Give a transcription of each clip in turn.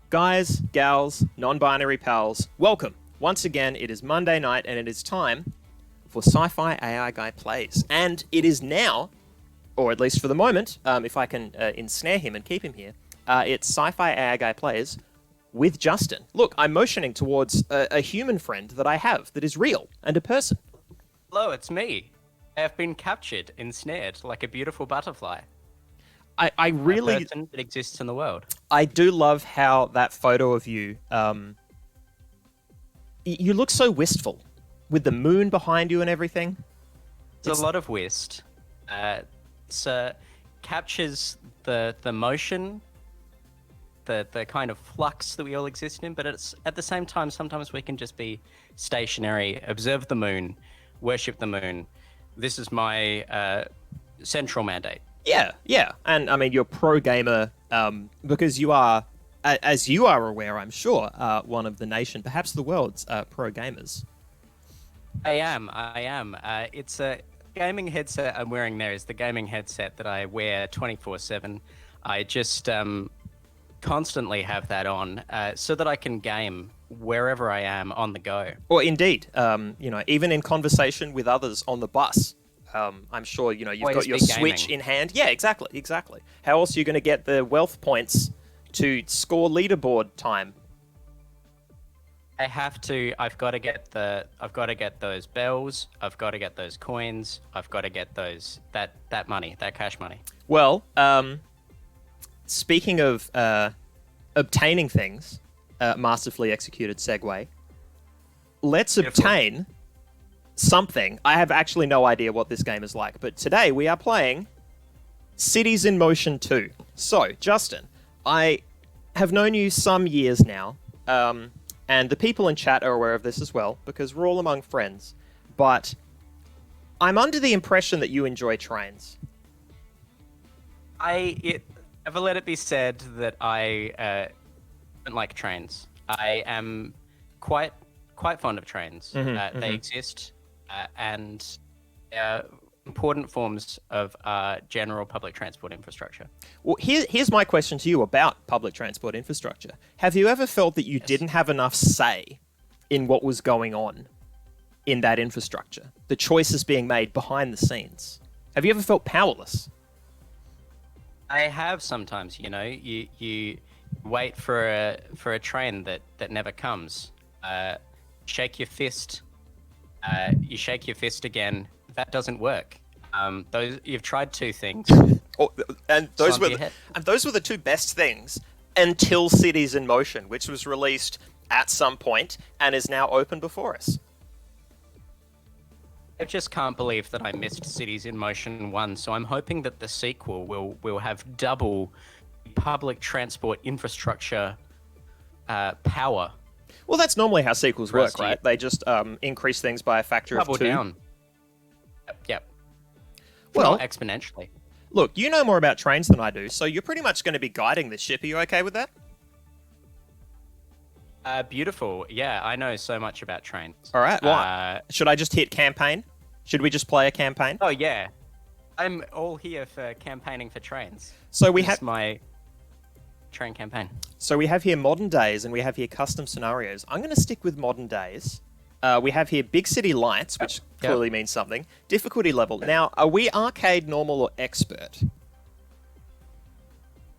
Guys, gals, non-binary pals, welcome. Once again, it is Monday night and it is time for Sci-Fi AI Guy Plays. And it is now, or at least for the moment, if I can ensnare him and keep him here, it's Sci-Fi AI Guy Plays with Justin. Look, I'm motioning towards a human friend that I have that is real and a person. Hello, it's me. I have been captured, ensnared, like a beautiful butterfly. I really... A person that exists in the world. I do love how that photo of you, you look so wistful with the moon behind you and everything. It's a lot of whist. Captures the motion, the kind of flux that we all exist in, but it's at the same time, sometimes we can just be stationary, observe the moon, worship the moon. This is my central mandate. Yeah. And I mean, you're pro gamer because you are, as you are aware, I'm sure, one of the nation, perhaps the world's pro gamers. I am. It's a gaming headset I'm wearing there is the gaming headset that I wear 24/7. I just constantly have that on so that I can game wherever I am on the go. Or indeed, even in conversation with others on the bus. I'm sure, you've Always got your be Switch gaming. in hand. Yeah, exactly. How else are you going to get the wealth points to score leaderboard time? I've got to get those bells. I've got to get those coins. I've got to get that money, that cash money. Well, speaking of obtaining things, masterfully executed segue, let's Beautiful. obtain something. I have actually no idea what this game is like, but today we are playing Cities in Motion 2. So, Justin, I have known you some years now, and the people in chat are aware of this as well, because we're all among friends, but I'm under the impression that you enjoy trains. Ever let it be said that I don't like trains. I am quite fond of trains. They exist and important forms of general public transport infrastructure. Well, here's my question to you about public transport infrastructure. Have you ever felt that you didn't have enough say in what was going on in that infrastructure? The choices being made behind the scenes. Have you ever felt powerless? I have sometimes, you wait for a train that never comes. Shake your fist. You shake your fist again. That doesn't work. You've tried two things. And those were the two best things until Cities in Motion, which was released at some point and is now open before us. I just can't believe that I missed Cities in Motion 1, so I'm hoping that the sequel will have double public transport infrastructure power. Well, that's normally how sequels work, right? They just increase things by a factor Double of 2. down. Yep. Well, Not exponentially. Look, you know more about trains than I do, so you're pretty much going to be guiding this ship. Are you okay with that? Beautiful. Yeah, I know so much about trains. All right. Well, should I just hit campaign? Should we just play a campaign? Oh, yeah. I'm all here for campaigning for trains. So we This have is my train campaign. So we have here modern days and we have here custom scenarios. I'm going to stick with modern days. We have here big city lights, which clearly means something. Difficulty level. Now, are we arcade, normal, or expert?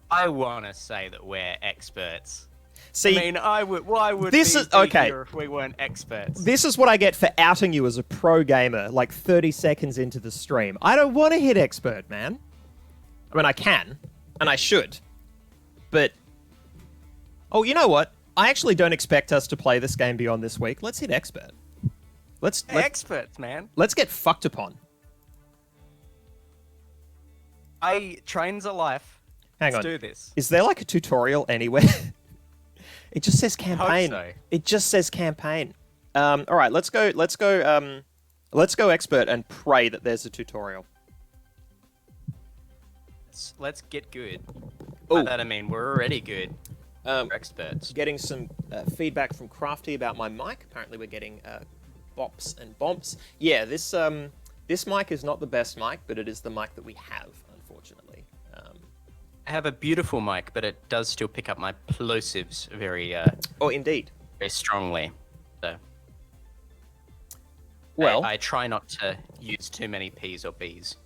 I want to say that we're experts. See, I mean, why would this we is be okay. here if we weren't experts? This is what I get for outing you as a pro gamer, like 30 seconds into the stream. I don't want to hit expert, man. I mean, I can, and I should. But, oh, you know what? I actually don't expect us to play this game beyond this week. Let's hit expert. Let's Experts, man. Let's get fucked upon. Trains are life. Hang on. Let's do this. Is there like a tutorial anywhere? It just says campaign. I hope so. It just says campaign. All right, let's go expert and pray that there's a tutorial. Let's get good. Ooh. By that I mean we're already good. We're experts. Getting some feedback from Crafty about my mic. Apparently, we're getting bops and bumps. Yeah, this mic is not the best mic, but it is the mic that we have, unfortunately. have a beautiful mic, but it does still pick up my plosives very, Oh, indeed. very strongly. So Well, I try not to use too many P's or B's.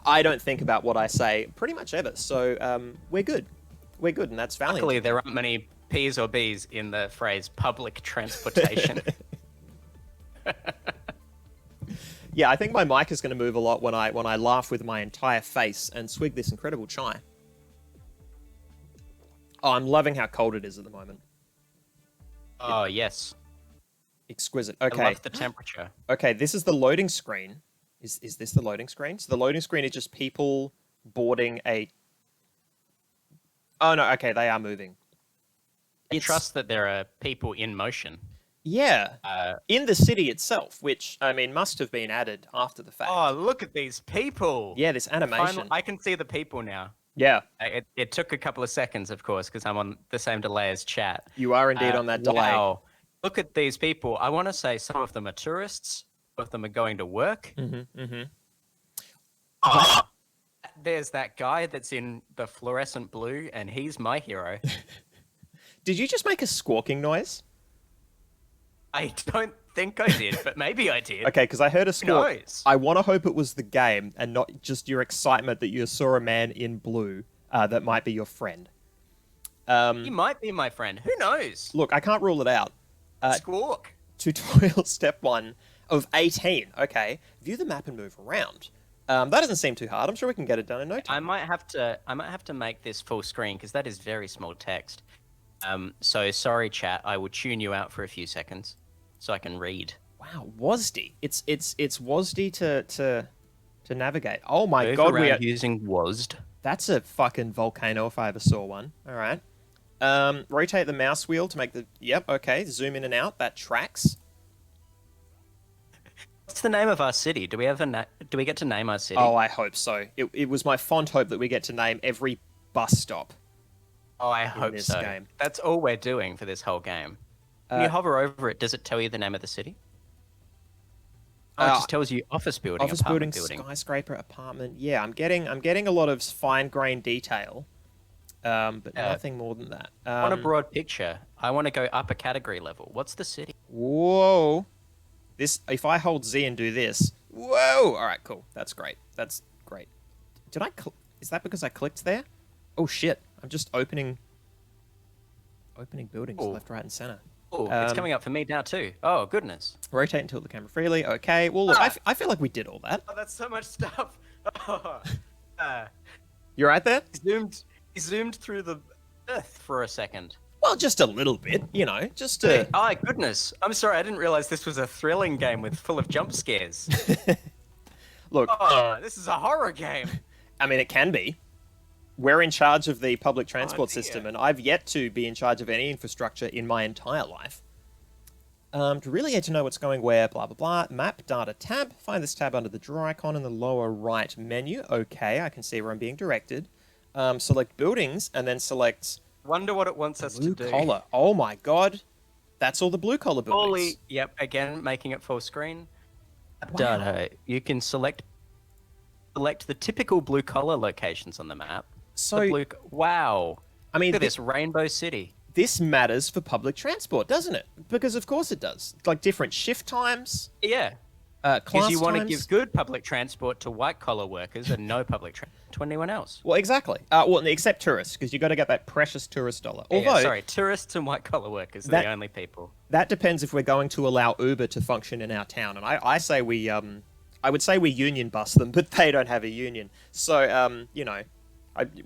I don't think about what I say pretty much ever, so we're good. We're good, and that's valiant. Luckily, there aren't many P's or B's in the phrase public transportation. Yeah, I think my mic is going to move a lot when I laugh with my entire face and swig this incredible chai. Oh, I'm loving how cold it is at the moment. Oh, yes. Exquisite. I Okay. love the temperature. Okay, this is the loading screen. Is this the loading screen? So the loading screen is just people boarding a... Oh, no, okay, they are moving. I trust that there are people in motion. Yeah, in the city itself, which, I mean, must have been added after the fact. Oh, look at these people. Yeah, this animation. Finally, I can see the people now. Yeah, It took a couple of seconds, of course, because I'm on the same delay as chat. you are indeed on that delay. Wow. Look at these people. I want to say some of them are tourists. Some of them are going to work. Oh, there's that guy that's in the fluorescent blue, and he's my hero. Did you just make a squawking noise? I don't think I did, but maybe I did. Okay, because I heard a squawk. knows? I want to hope it was the game and not just your excitement that you saw a man in blue that might be your friend. He might be my friend. Who knows? Look, I can't rule it out. Squawk. Tutorial step 1 of 18. Okay, view the map and move around. That doesn't seem too hard. I'm sure we can get it done in no time. I might have to make this full screen because that is very small text. So sorry, chat. I will tune you out for a few seconds so I can read. Wow, WASD. It's WASD to navigate. Oh my Move god, we around are using WASD. That's a fucking volcano if I ever saw one. All right. Rotate the mouse wheel to make the... Yep, okay. Zoom in and out. That tracks. What's the name of our city? Do we get to name our city? Oh, I hope so. It was my fond hope that we get to name every bus stop. Oh, I hope this so. game. That's all we're doing for this whole game. When you hover over it, does it tell you the name of the city? Oh, it just tells you office building, Office apartment building, building. skyscraper, apartment. Yeah, I'm getting a lot of fine-grained detail, but nothing more than that. I want a broad picture. I want to go up a category level. What's the city? Whoa. If I hold Z and do this. Whoa. All right, cool. That's great. That's great. Is that because I clicked there? Oh shit. I'm just opening buildings left, right, and center. Oh, it's coming up for me now too. Oh, goodness. Rotate and tilt the camera freely. Okay. Well, look, I feel like we did all that. Oh, that's so much stuff. Oh, You right there? he zoomed through the earth for a second. Well, just a little bit, just to... Oh, goodness. I'm sorry, I didn't realize this was a thrilling game full of jump scares. Look, Oh, this is a horror game. I mean, it can be. We're in charge of the public transport dear. system, and I've yet to be in charge of any infrastructure in my entire life. To really get to know what's going where, blah, blah, blah. Map, data tab. Find this tab under the draw icon in the lower right menu. Okay, I can see where I'm being directed. Select buildings, and then select... Wonder what it wants us to Blue do. collar. Oh my god. That's all the blue collar buildings. Yep, again, making it full screen. Wow. Data. You can select the typical blue collar locations on the map. So, Wow. I mean, Look at this rainbow city. this matters for public transport, doesn't it? Because of course it does. Like different shift times, Yeah. class Because you want to times. give good public transport to white collar workers and no public transport to anyone else. Well, exactly. Well, except tourists, because you got to get that precious tourist dollar. Yeah, Although sorry, tourists and white collar workers are That- the only people. that depends if we're going to allow Uber to function in our town, and I say we I would say we union bus them, but they don't have a union, so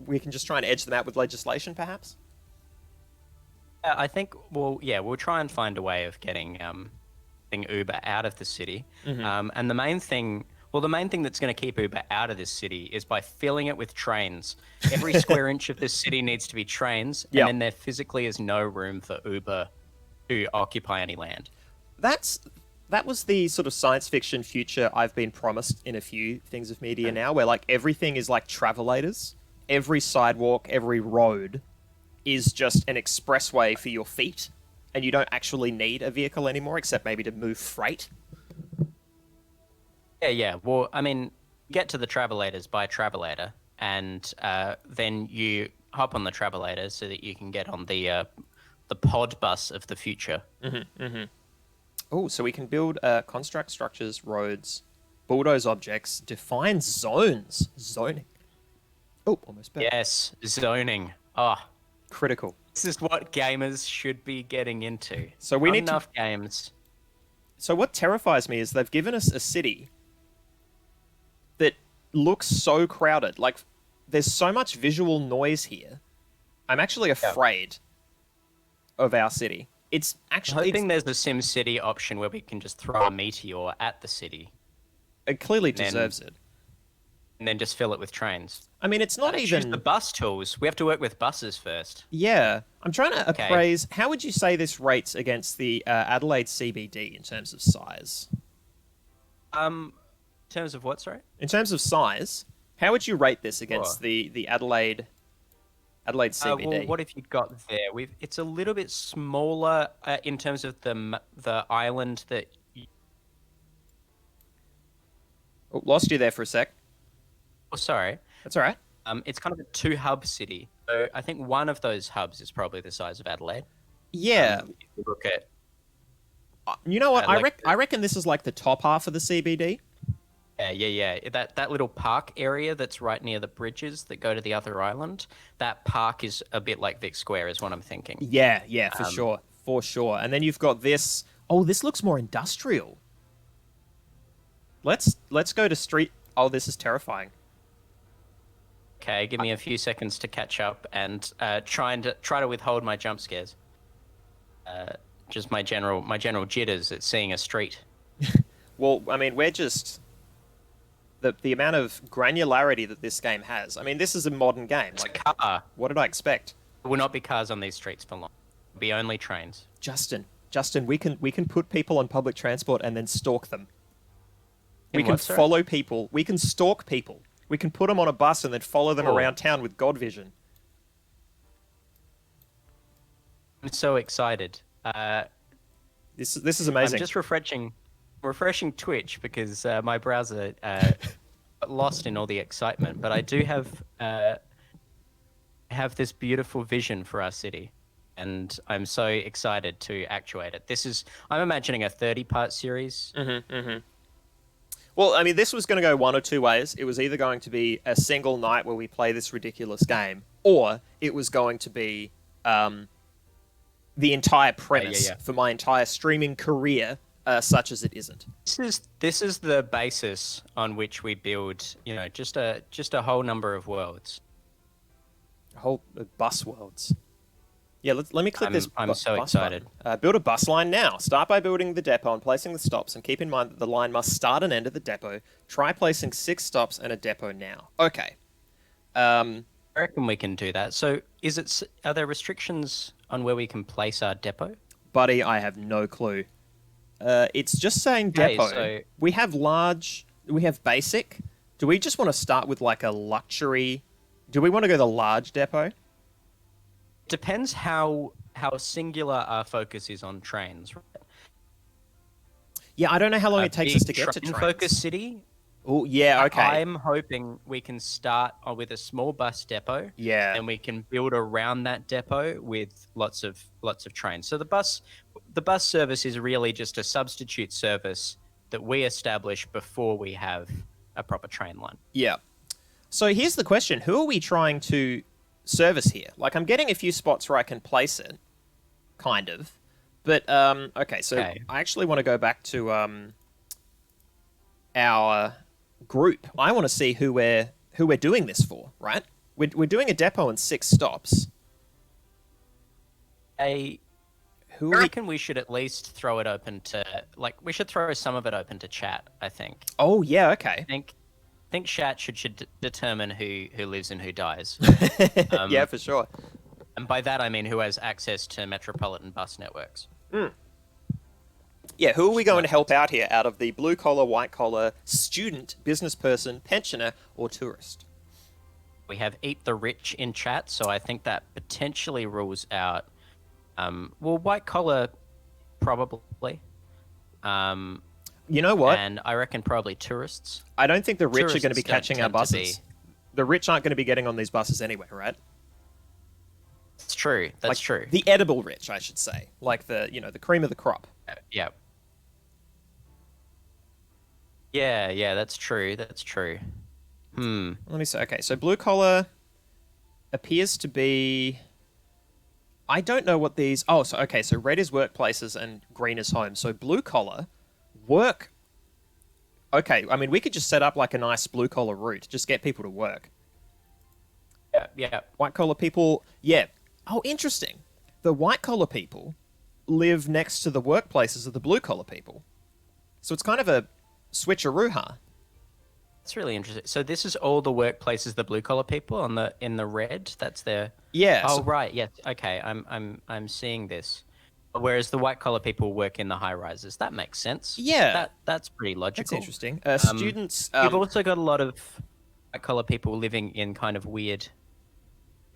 we can just try and edge them out with legislation, perhaps. I think we'll try and find a way of getting Uber out of the city. And the main thing that's going to keep Uber out of this city is by filling it with trains. Every square inch of this city needs to be trains, Yep. and then there physically is no room for Uber to occupy any land. That was the sort of science fiction future I've been promised in a few things of media now, where like everything is like travelators. Every sidewalk, every road is just an expressway for your feet, and you don't actually need a vehicle anymore, except maybe to move freight. Yeah. Well, I mean, get to the travelators by travelator. and then you hop on the travelator so that you can get on the pod bus of the future. Oh, so we can build, construct structures, roads, bulldoze objects, define zones. Zoning. Oh, almost better. Yes, zoning. Oh, Critical. this is what gamers should be getting into. So we Not need to- enough games. So what terrifies me is they've given us a city that looks so crowded. Like, there's so much visual noise here. I'm actually afraid of our city. It's I'm actually... hoping there's a SimCity option where we can just throw a meteor at the city It clearly then- deserves it. and then just fill it with trains. I mean, it's not Choose even... the bus tools. We have to work with buses first. Yeah. I'm trying to Okay. appraise... How would you say this rates against the Adelaide CBD in terms of size? In terms of what, sorry? In terms of size, how would you rate this against Sure. the Adelaide CBD? Well, what have you got there? It's a little bit smaller in terms of the island that. Oh, lost you there for a sec. Oh, sorry. That's all right. It's kind of a two-hub city. So I think one of those hubs is probably the size of Adelaide. Yeah. If you look at You know what? like I reckon this is like the top half of the CBD. yeah. That little park area that's right near the bridges that go to the other island. That park is a bit like Vic Square, is what I'm thinking. Yeah, for sure. For sure. And then you've got this. Oh, this looks more industrial. Let's go to street. Oh, this is terrifying. Okay, give me a few seconds to catch up and try to withhold my jump scares. Just my general jitters at seeing a street. Well, I mean, we're just the amount of granularity that this game has. I mean, this is a modern game. It's a Like, car. what did I expect? There will not be cars on these streets for long. It'll be only trains. Justin, we can put people on public transport and then stalk them. We can what, sorry? follow people. We can stalk people. We can put them on a bus and then follow them Oh. around town with God vision. I'm so excited. This is amazing. I'm just refreshing Twitch because my browser got lost in all the excitement. But I do have this beautiful vision for our city, and I'm so excited to actuate it. I'm imagining a 30-part series. Well, I mean, this was going to go one or two ways. It was either going to be a single night where we play this ridiculous game, or it was going to be the entire premise for my entire streaming career, such as it isn't. This is the basis on which we build, just a whole number of worlds. A whole bus worlds. Yeah, let me click this. I'm so bus excited. button. Build a bus line now. Start by building the depot and placing the stops, and keep in mind that the line must start and end at the depot. Try placing 6 stops and a depot now. Okay. I reckon we can do that. So, are there restrictions on where we can place our depot? Buddy, I have no clue. It's just saying Okay, depot. so- We have basic. Do we just want to start with like a luxury? Do we want to go the large depot? Depends how singular our focus is on trains. Right? Yeah, I don't know how long A it takes us to big get to train trains. focus city. Oh, yeah, okay. I'm hoping we can start with a small bus depot. Yeah. And we can build around that depot with lots of trains. So the bus service is really just a substitute service that we establish before we have a proper train line. Yeah. So here's the question. Who are we trying to service here? Like, I'm getting a few spots where I can place it, kind of. But, okay, so Okay. I actually want to go back to our group. I want to see who we're doing this for, right? We're doing a depot and 6 stops. I reckon we should at least throw it open to, we should throw some of it open to chat, I think. Oh, yeah, okay. I think chat should determine who lives and who dies. Yeah, for sure. And by that I mean who has access to metropolitan bus networks. Yeah, who are we going to help out here out of the blue collar, white collar, student, business person, pensioner, or tourist? We have Eat the Rich in chat, so I think that potentially rules out, white collar, probably. You know what? And I reckon probably tourists. I don't think the rich are going to be Tourists don't catching our tend to buses. the rich aren't going to be getting on these buses anyway, right? It's true. That's true. The edible rich, I should say, like the cream of the crop. Yeah. Yeah, that's true. That's true. Let me see. Okay, so blue collar appears to be. I don't know what these. Oh, so okay. So red is workplaces and green is homes. So blue collar, work. Okay, I mean we could just set up like a nice blue collar route. Just get people to work. Yeah. White collar people. Yeah. Oh, interesting. The white collar people live next to the workplaces of the blue collar people. So it's kind of a switcheroo, huh? That's really interesting. So this is all the workplaces, the blue collar people in the red. That's their. Yeah. Oh right. Yes. Okay. I'm seeing this. Whereas the white collar people work in the high rises. That makes sense. Yeah. That's pretty logical. That's interesting. Students. You've also got a lot of white collar people living in kind of weird.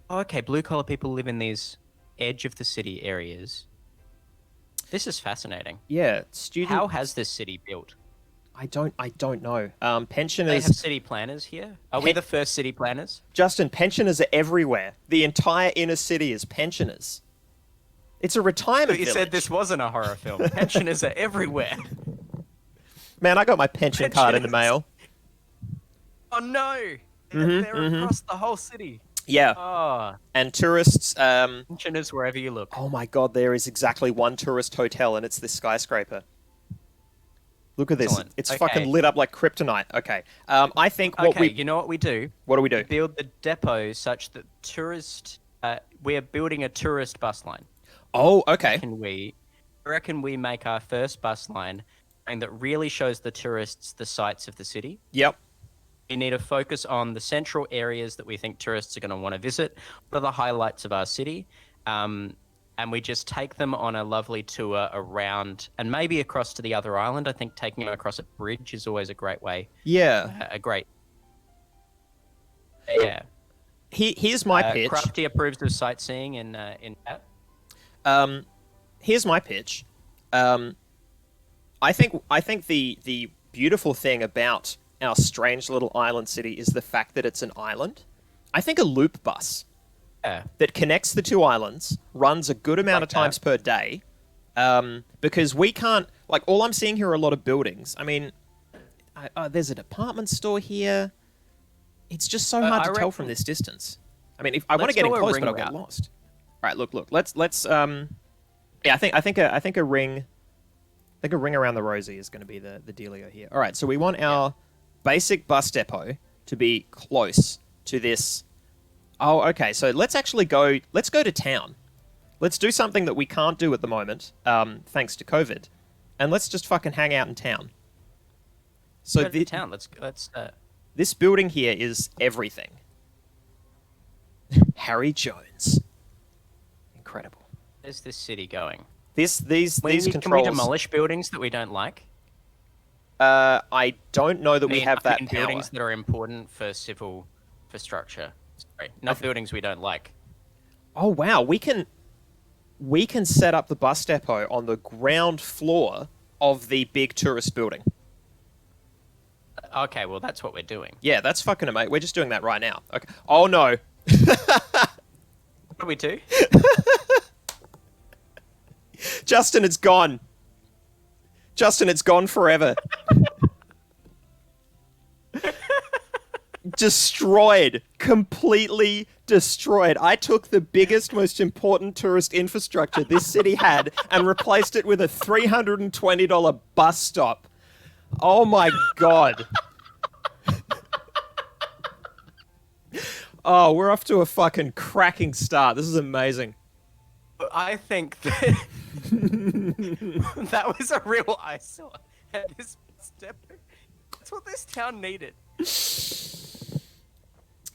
Oh, okay. Blue collar people live in these edge of the city areas. This is fascinating. Yeah. How has this city built? I don't know. They Pensioners. have city planners here. Are we the first city planners? Justin, pensioners are everywhere. The entire inner city is pensioners. It's a retirement You village. said this wasn't a horror film. Pensioners are everywhere. Man, I got my pension card in the mail. Oh no! They're across the whole city. Yeah. Oh, And tourists. pensioners wherever you look. Oh my God, there is exactly one tourist hotel, and it's this skyscraper. Look at this. Excellent. It's Okay. fucking lit up like kryptonite. Okay. I think what Okay, you know what we do? What do we do? Build the depot such that we are building a tourist bus line. Oh, okay. I reckon we make our first bus line and that really shows the tourists the sights of the city. Yep. We need to focus on the central areas that we think tourists are going to want to visit. What are the highlights of our city? And we just take them on a lovely tour around and maybe across to the other island. I think taking them across a bridge is always a great way. Yeah. Yeah. Here's my pitch. Crafty approves of sightseeing in that. Here's my pitch. I think the beautiful thing about our strange little island city is the fact that it's an island. I think a loop bus that connects the two islands runs a good amount of times per day, because we can't. Like, all I'm seeing here are a lot of buildings. I mean, there's a department store here. It's just so hard to tell from this distance. I mean, if I want to get in close, but I'll get lost. All right, look. Let's. Yeah, I think a ring around the rosy is going to be the dealio here. All right, so we want our basic bus depot to be close to this. Oh, okay. So let's go to town. Let's do something that we can't do at the moment, thanks to COVID, and let's just fucking hang out in town. So Go to town. Let's. This building here is everything. Harry Jones. Incredible. Where's this city going? These controls. Can we demolish buildings that we don't like? I don't know that we have that power. Buildings that are important for civil infrastructure. Sorry, not buildings we don't like. Oh wow, we can set up the bus depot on the ground floor of the big tourist building. Okay, well that's what we're doing. Yeah, that's fucking amazing. We're just doing that right now. Okay. Oh no. What do we do? Justin, it's gone. Justin, it's gone forever. Destroyed. Completely destroyed. I took the biggest, most important tourist infrastructure this city had and replaced it with a $320 bus stop. Oh my God. Oh, we're off to a fucking cracking start. This is amazing. I think that that was a real eyesore at this step. That's what this town needed.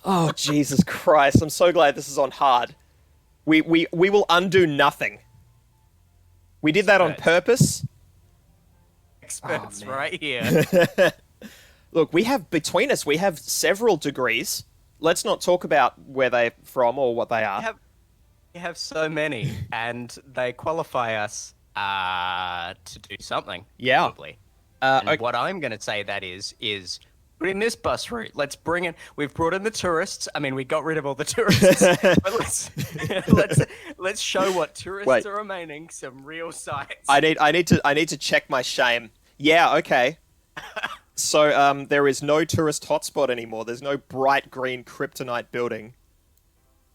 Oh, Jesus Christ. I'm so glad this is on hard. We will undo nothing. We did that on purpose. Experts right here. Look, between us, we have several degrees. Let's not talk about where they're from or what they are. We have so many, and they qualify us to do something. Yeah. Probably. And what I'm going to say that is But in this bus route, let's bring in. We've brought in the tourists. I mean, we got rid of all the tourists, but let's show what tourists Wait. are remaining. Some real sights. I need to check my shame. Yeah, okay. So there is no tourist hotspot anymore. There's no bright green kryptonite building.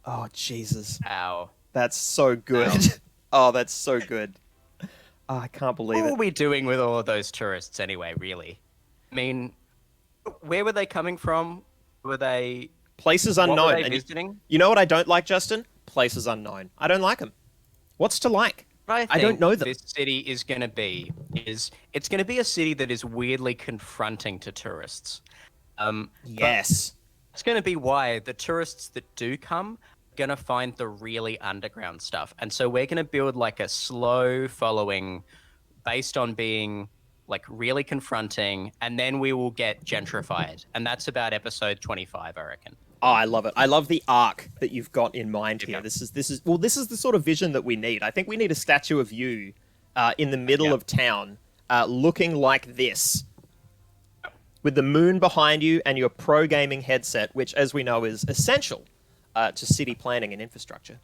Oh Jesus. Ow. That's so good. Oh, that's so good. Oh, I can't believe What it. were we doing with all of those tourists anyway, really? I mean, where were they coming from? Were they... Places What unknown. were they And visiting? you know what I don't like, Justin? Places unknown. I don't like them. What's to like? What I don't know them. This city is going to be it's going to be a city that is weirdly confronting to tourists. But Yes. it's going to be why the tourists that do come are going to find the really underground stuff. And so we're going to build like a slow following based on being like really confronting, and then we will get gentrified. And that's about episode 25, I reckon. Oh, I love it. I love the arc that you've got in mind here. Okay. This is the sort of vision that we need. I think we need a statue of you in the middle of town, looking like this, with the moon behind you and your pro gaming headset, which, as we know, is essential to city planning and infrastructure.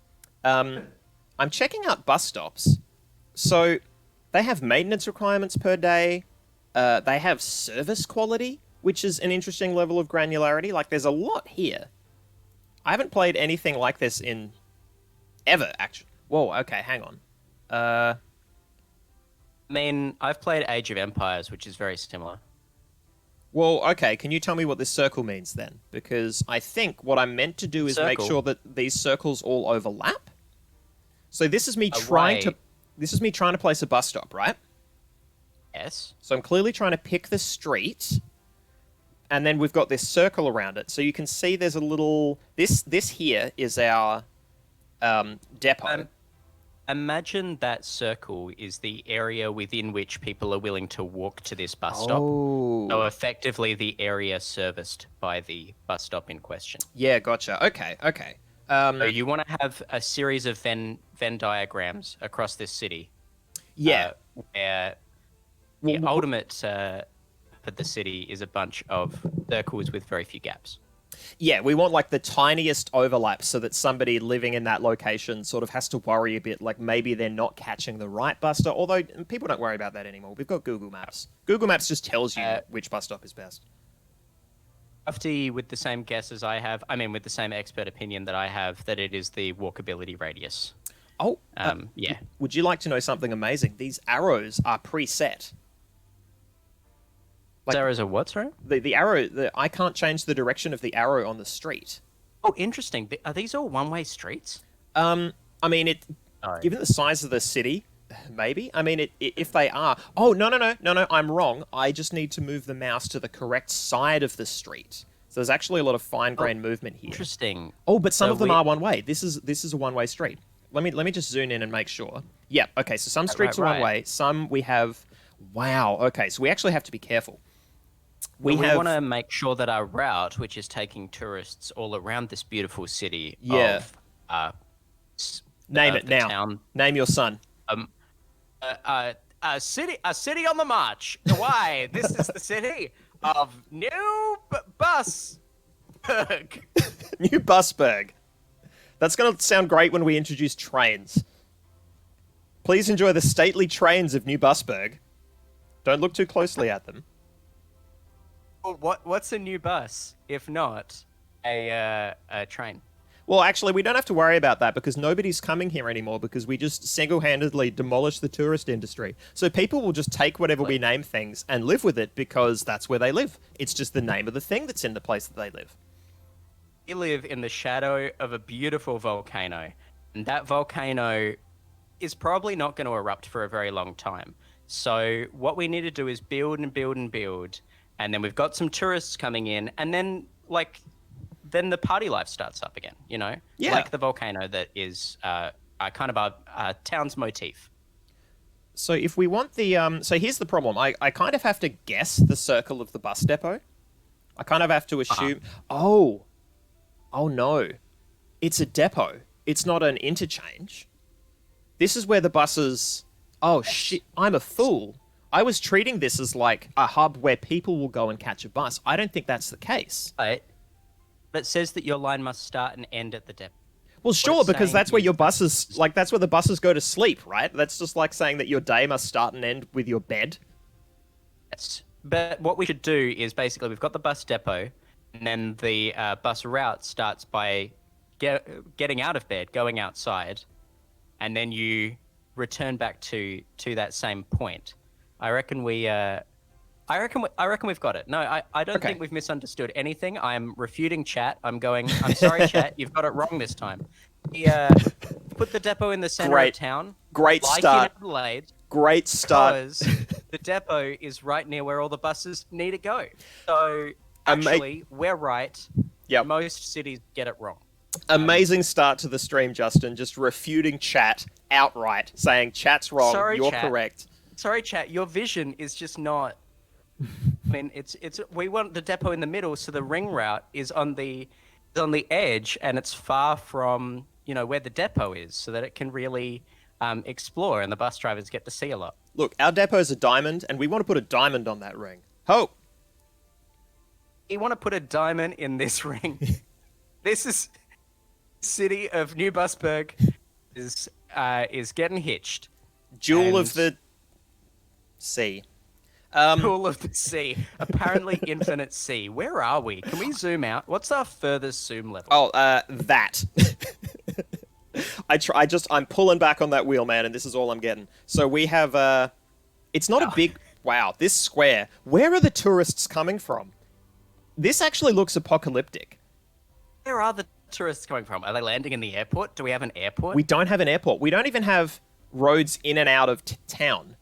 I'm checking out bus stops. So they have maintenance requirements per day. They have service quality, which is an interesting level of granularity. Like, there's a lot here. I haven't played anything like this in ever, actually. Whoa, okay, hang on. I mean, I've played Age of Empires, which is very similar. Well, okay, can you tell me what this circle means then? Because I think what I'm meant to do is make Circle? sure that these circles all overlap. So this is me Away. this is me trying to place a bus stop, right? Yes. So I'm clearly trying to pick the street, and then we've got this circle around it. So you can see there's a little... This here is our depot. Imagine that circle is the area within which people are willing to walk to this bus stop. Oh. So effectively the area serviced by the bus stop in question. Yeah, gotcha. Okay. So you want to have a series of Venn diagrams across this city. Yeah. Where the ultimate for the city is a bunch of circles with very few gaps. Yeah, we want like the tiniest overlap so that somebody living in that location sort of has to worry a bit, like maybe they're not catching the right bus stop. Although people don't worry about that anymore. We've got Google Maps. Google Maps just tells you which bus stop is best. Crafty with the same guess as I have, I mean with the same expert opinion that I have, that it is the walkability radius. Oh, Yeah. would you like to know something amazing? These arrows are preset. Like- Sarah's a what, sorry? The arrow, I can't change the direction of the arrow on the street. Oh, interesting. Are these all one-way streets? I mean, Sorry. given the size of the city, maybe. I mean, if they are... Oh, no, I'm wrong. I just need to move the mouse to the correct side of the street. So there's actually a lot of fine-grained movement here. Interesting. Oh, but some So of them are one-way. This is a one-way street. Let me just zoom in and make sure. Yeah, okay, so some streets are right. one-way. Some we have... Wow, okay, so we actually have to be careful. We want to make sure that our route, which is taking tourists all around this beautiful city Yeah. of... Name it the now. town. Name your son. A city on the march. Why? This is the city of New Busberg. New Busberg. That's going to sound great when we introduce trains. Please enjoy the stately trains of New Busberg. Don't look too closely at them. What's a new bus if not a train? Well, actually, we don't have to worry about that because nobody's coming here anymore because we just single-handedly demolished the tourist industry. So people will just take whatever we name things and live with it because that's where they live. It's just the name of the thing that's in the place that they live. We live in the shadow of a beautiful volcano, and that volcano is probably not going to erupt for a very long time. So what we need to do is build and build and build, and then we've got some tourists coming in, and then then the party life starts up again, you know? Yeah. Like the volcano that is kind of a town's motif. So if we want the... So here's the problem. I kind of have to guess the circle of the bus depot. I kind of have to assume... Oh no. It's a depot. It's not an interchange. This is where the buses... Oh, shit. I'm a fool. I was treating this as like a hub where people will go and catch a bus. I don't think that's the case. But it says that your line must start and end at the depot. Well, sure, because that's where is your buses, like, that's where the buses go to sleep, right? That's just like saying that your day must start and end with your bed. Yes. But what we should do is basically we've got the bus depot, and then the bus route starts by getting out of bed, going outside, and then you return back to that same point. I reckon we've got it. No, I don't think we've misunderstood anything. I'm refuting chat. I'm sorry, chat. You've got it wrong this time. Put the depot in the center of town. Great start. In Adelaide, Great start. because the depot is right near where all the buses need to go. So actually, we're right. Yep. Most cities get it wrong. Amazing start to the stream, Justin. Just refuting chat outright, saying chat's wrong. Sorry, you're chat. correct. Sorry, chat. Your vision is just not. I mean, it's. We want the depot in the middle, so the ring route is on the edge, and it's far from where the depot is, so that it can really explore, and the bus drivers get to see a lot. Look, our depot's a diamond, and we want to put a diamond on that ring. Ho! You want to put a diamond in this ring? This is city of New Busberg is getting hitched. Jewel of the Sea. Jewel of the Sea. Apparently infinite sea. Where are we? Can we zoom out? What's our furthest zoom level? Oh, that. I'm pulling back on that wheel, man, and this is all I'm getting. So we have, it's not a big, wow, this square. Where are the tourists coming from? This actually looks apocalyptic. Where are the tourists coming from? Are they landing in the airport? Do we have an airport? We don't have an airport. We don't even have roads in and out of town.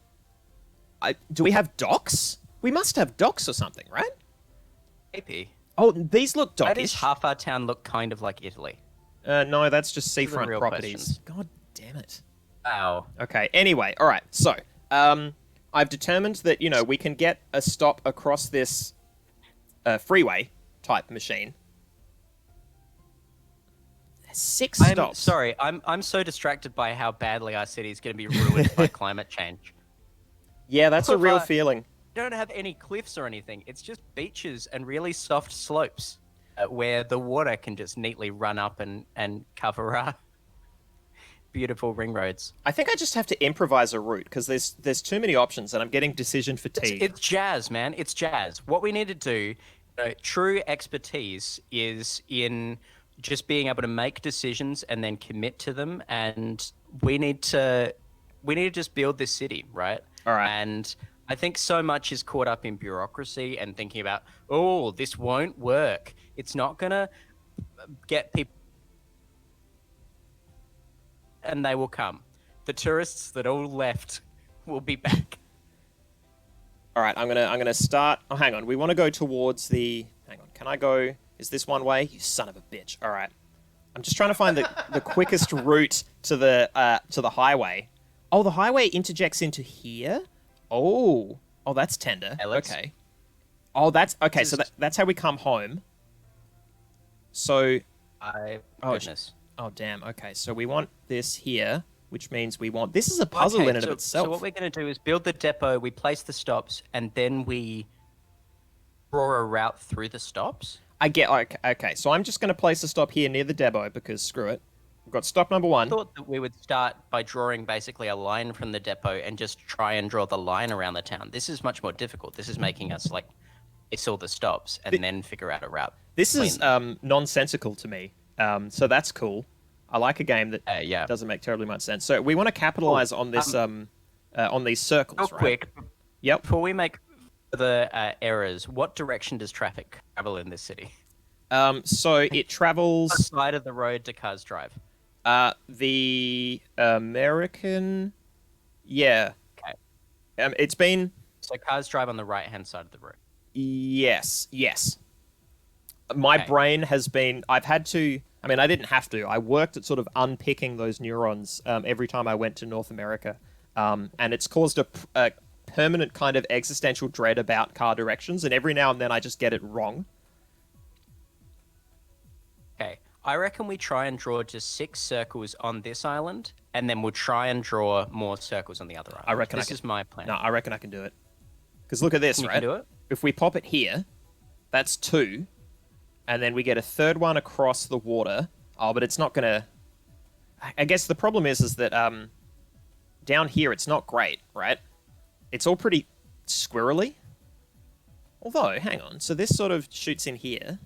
Do we have docks? We must have docks or something, right? Maybe. Oh, these look dockish. Why does half our town look kind of like Italy? No, that's just seafront real properties. questions. God damn it. Wow. Okay, anyway, alright, so, I've determined that, we can get a stop across this freeway type machine. 6 stops. Sorry, I'm so distracted by how badly our city is going to be ruined by climate change. Yeah, that's a real feeling. We don't have any cliffs or anything. It's just beaches and really soft slopes where the water can just neatly run up and cover our beautiful ring roads. I think I just have to improvise a route because there's too many options and I'm getting decision fatigue. It's jazz, man. It's jazz. What we need to do, true expertise is in just being able to make decisions and then commit to them. And we need to just build this city, right? All right. And I think so much is caught up in bureaucracy and thinking about, oh, this won't work. It's not going to get people. And they will come. The tourists that all left will be back. All right, I'm gonna start. Oh, hang on. We want to go towards the. Hang on. Can I go? Is this one way? You son of a bitch. All right. I'm just trying to find the quickest route to the highway. Oh, the highway interjects into here. Oh, that's tender. Hey, okay. Oh, that's okay. So that's how we come home. So. Goodness. Oh, damn. Okay, so we want this here, which means we want... This is a puzzle in and of itself. So what we're going to do is build the depot, we place the stops, and then we draw a route through the stops? I get... Okay, so I'm just going to place a stop here near the depot because screw it. We've got stop number 1. I thought that we would start by drawing basically a line from the depot and just try and draw the line around the town. This is much more difficult. This is making us, it's all the stops and then figure out a route. This is nonsensical to me. So that's cool. I like a game that doesn't make terribly much sense. So we want to capitalize on this on these circles, real right? Quick, yep. Before we make the errors, what direction does traffic travel in this city? So it travels... What side of the road do cars drive? The American... Yeah. Okay. It's been... So cars drive on the right-hand side of the road? Yes. My brain has been... I've had to... I mean, I didn't have to. I worked at sort of unpicking those neurons every time I went to North America. And it's caused a permanent kind of existential dread about car directions. And every now and then I just get it wrong. Okay. I reckon we try and draw just 6 circles on this island and then we'll try and draw more circles on the other island. I reckon this is my plan. No, I reckon I can do it. Because look at this, You right? can do it? If we pop it here, that's 2, and then we get a third one across the water. Oh, but it's not gonna. I guess the problem is that down here it's not great, right? It's all pretty squirrely. Although, hang on. So this sort of shoots in here.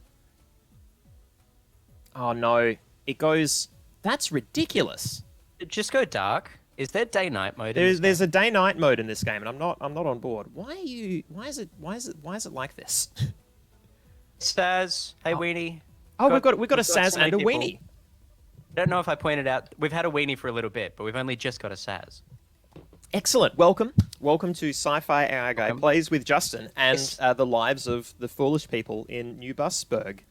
Oh no, it goes. That's ridiculous. Just go dark. Is there day-night mode? There's a day-night mode in this game, and I'm not on board. Why is it like this? Saz, hey Weenie. Oh, we've got a Saz and a people. Weenie. I don't know if I pointed out. We've had a Weenie for a little bit, but we've only just got a Saz. Excellent. Welcome to SciFiAIguy Welcome. Plays with Justin and Yes. the lives of the foolish people in New Busberg.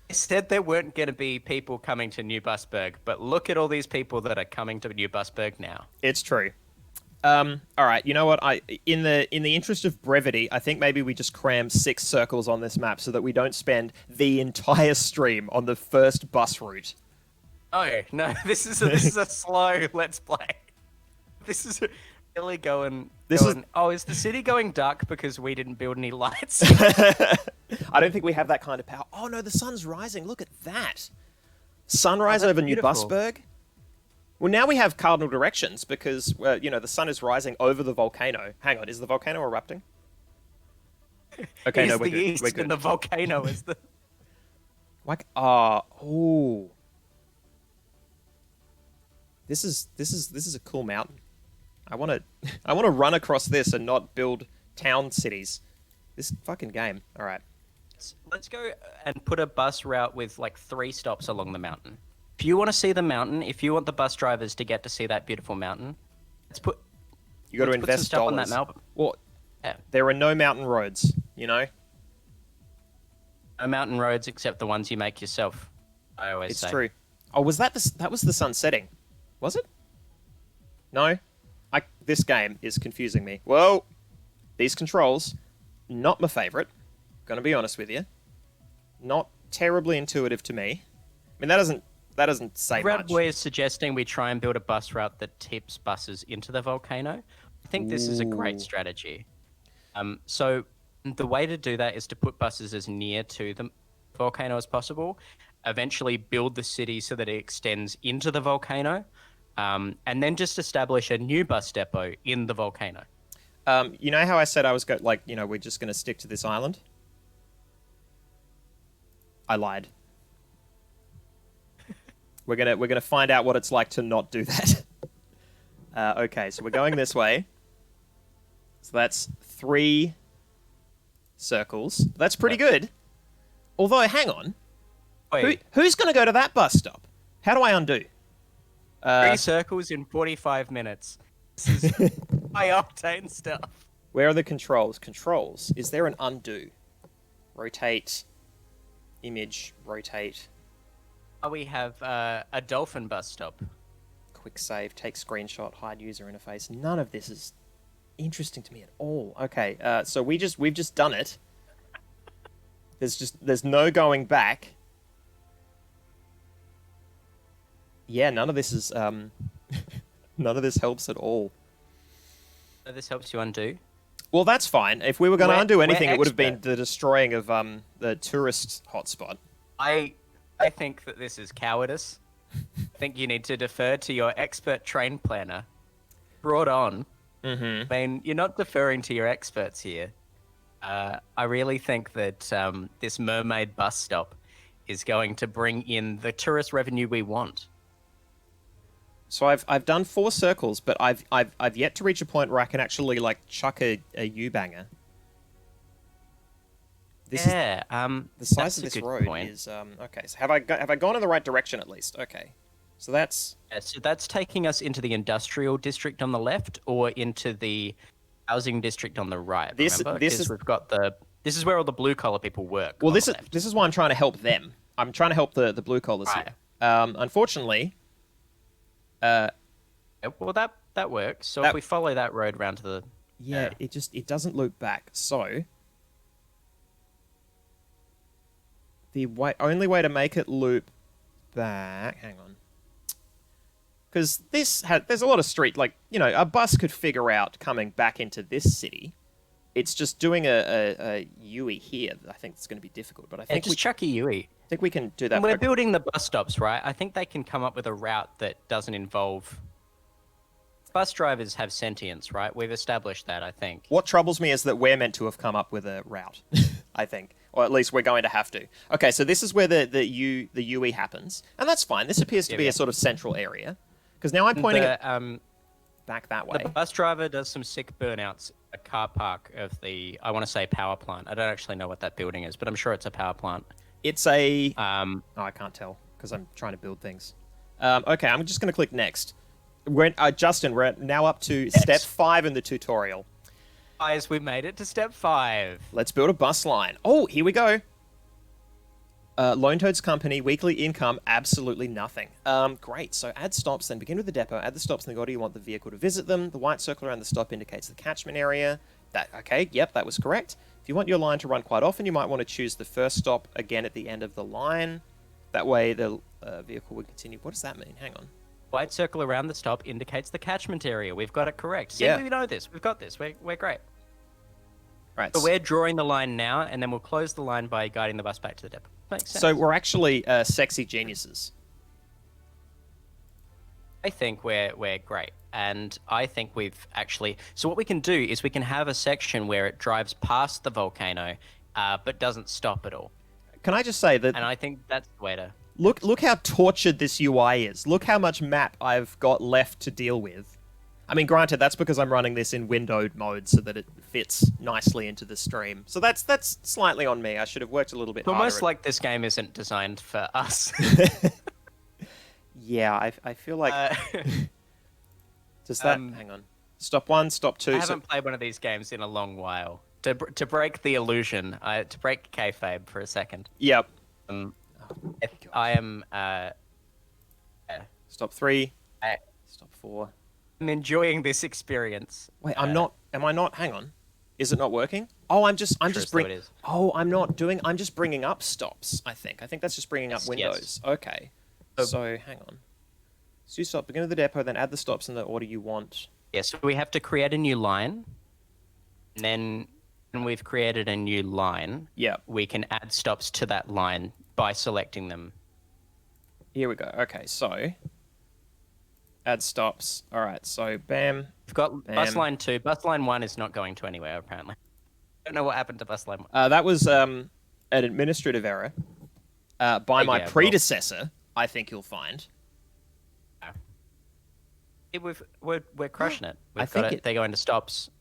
I said there weren't going to be people coming to New Busberg, but look at all these people that are coming to New Busberg now. It's true. All right. You know what? In the interest of brevity, I think maybe we just cram 6 circles on this map so that we don't spend the entire stream on the first bus route. Oh no, this is a slow let's play. This is really going. Oh, is the city going dark because we didn't build any lights? I don't think we have that kind of power. Oh no, the sun's rising. Look at that. Sunrise over New beautiful. Busberg. Well, now we have cardinal directions because the sun is rising over the volcano. Hang on, is the volcano erupting? Okay, East no, we're the good. east We're good. and the volcano is the. Like, oh. This is a cool mountain. I want to run across this and not build town cities. This fucking game. All right. Let's go and put a bus route with like 3 stops along the mountain. If you want to see the mountain, if you want the bus drivers to get to see that beautiful mountain, You got to let's put some invest stuff on dollars. that map. Well, Yeah. there are no mountain roads, No mountain roads except the ones you make yourself. I always It's say. true. Oh, was that that was the sun setting? Was it? No? This game is confusing me. Whoa! These controls, not my favorite. Gonna be honest with you. Not terribly intuitive to me. I mean, that doesn't say Red much. Boy is suggesting we try and build a bus route that tips buses into the volcano. I think this is a great Ooh. strategy. So the way to do that is to put buses as near to the volcano as possible, eventually build the city so that it extends into the volcano, and then just establish a new bus depot in the volcano. You know how I said I was we're just gonna stick to this island? I lied. We're gonna find out what it's like to not do that. Okay, so we're going this way. So that's 3 circles. That's pretty good. Although, hang on. Wait, Who's gonna go to that bus stop? How do I undo? 3 circles in 45 minutes. This is high octane stuff. Where are the controls? Controls. Is there an undo? Rotate. Image. Rotate. We have a dolphin bus stop. Quick save. Take screenshot. Hide user interface. None of this is interesting to me at all. Okay. So we've just done it. There's no going back. Yeah. None of this is none of this helps at all. So this helps you undo. Well, that's fine. If we were going to We're- undo we're anything, it would have been expert. the destroying of the tourist hotspot. I think that this is cowardice. I think you need to defer to your expert train planner. Brought on. Mm-hmm. I mean, you're not deferring to your experts here. I really think that this mermaid bus stop is going to bring in the tourist revenue we want. So I've done 4 circles, but I've yet to reach a point where I can actually chuck a U-banger. This is the size that's of a this good road point. is okay. So have I gone in the right direction at least? Okay, so that's Yeah, so that's taking us into the industrial district on the left, or into the housing district on the right. This- remember? this 'Cause is- we've got this is where all the blue collar people work. well. on This the is left. this is why I'm trying to help them. I'm trying to help the blue collars Right. here. Unfortunately, Yeah, well, that works. So That- if we follow that road round to the yeah, Yeah. it doesn't loop back. So the only way to make it loop back. Hang on. Because there's a lot of street, like, a bus could figure out coming back into this city. It's just doing a UE here that I think it's going to be difficult. But I think just chuck a UE. I think we can do that. When we're building the bus stops, right? I think they can come up with a route that doesn't involve. Bus drivers have sentience, right? We've established that, I think. What troubles me is that we're meant to have come up with a route, I think. Or at least we're going to have to. Okay, so this is where the UE happens. And that's fine. This appears to be a sort of central area. Because now I'm pointing it back that way. The bus driver does some sick burnouts at a car park of the, I want to say, power plant. I don't actually know what that building is, but I'm sure it's a power plant. It's a... I can't tell because I'm trying to build things. Okay, I'm just going to click next. Justin, we're now up to step 5 in the tutorial. Guys, we made it to step 5. Let's build a bus line. Oh, here we go. Lone Toad's company, weekly income, absolutely nothing. Great, so add stops, then begin with the depot. Add the stops in the order you want the vehicle to visit them. The white circle around the stop indicates the catchment area. Okay, yep, that was correct. If you want your line to run quite often, you might want to choose the first stop again at the end of the line. That way the vehicle would continue. What does that mean? Hang on. White circle around the stop indicates the catchment area. We've got it correct. See, we know this. We've got this. We're great. Right. So we're drawing the line now, and then we'll close the line by guiding the bus back to the depot. Makes sense. So we're actually sexy geniuses. I think we're great. And I think we've actually... So what we can do is we can have a section where it drives past the volcano, but doesn't stop at all. Can I just say that... And I think that's the way to... Look how tortured this UI is. Look how much map I've got left to deal with. I mean, granted, that's because I'm running this in windowed mode so that it fits nicely into the stream. So that's slightly on me. I should have worked a little bit harder. Almost like this game isn't designed for us. Yeah, I feel like... Does that... Hang on. Stop 1, stop 2. I haven't played one of these games in a long while. To break the illusion, to break kayfabe for a second. Yep. I am... Stop 3. Stop 4. I'm enjoying this experience. Wait, I'm not... Am I not... Hang on. Is it not working? Oh, I'm just bringing... Oh, I'm not doing... I'm just bringing up stops, I think. I think that's just bringing up windows. Yes. Okay. So, hang on. So you stop, begin with the depot, then add the stops in the order you want. Yes, so we have to create a new line. And then when we've created a new line, we can add stops to that line by selecting them. Here we go. Okay, so... Add stops. All right, so bam. We've got bus line 2. Bus line 1 is not going to anywhere, apparently. I don't know what happened to bus line 1. That was an administrative error by my predecessor, I think you'll find. We're crushing it. They're going to stops.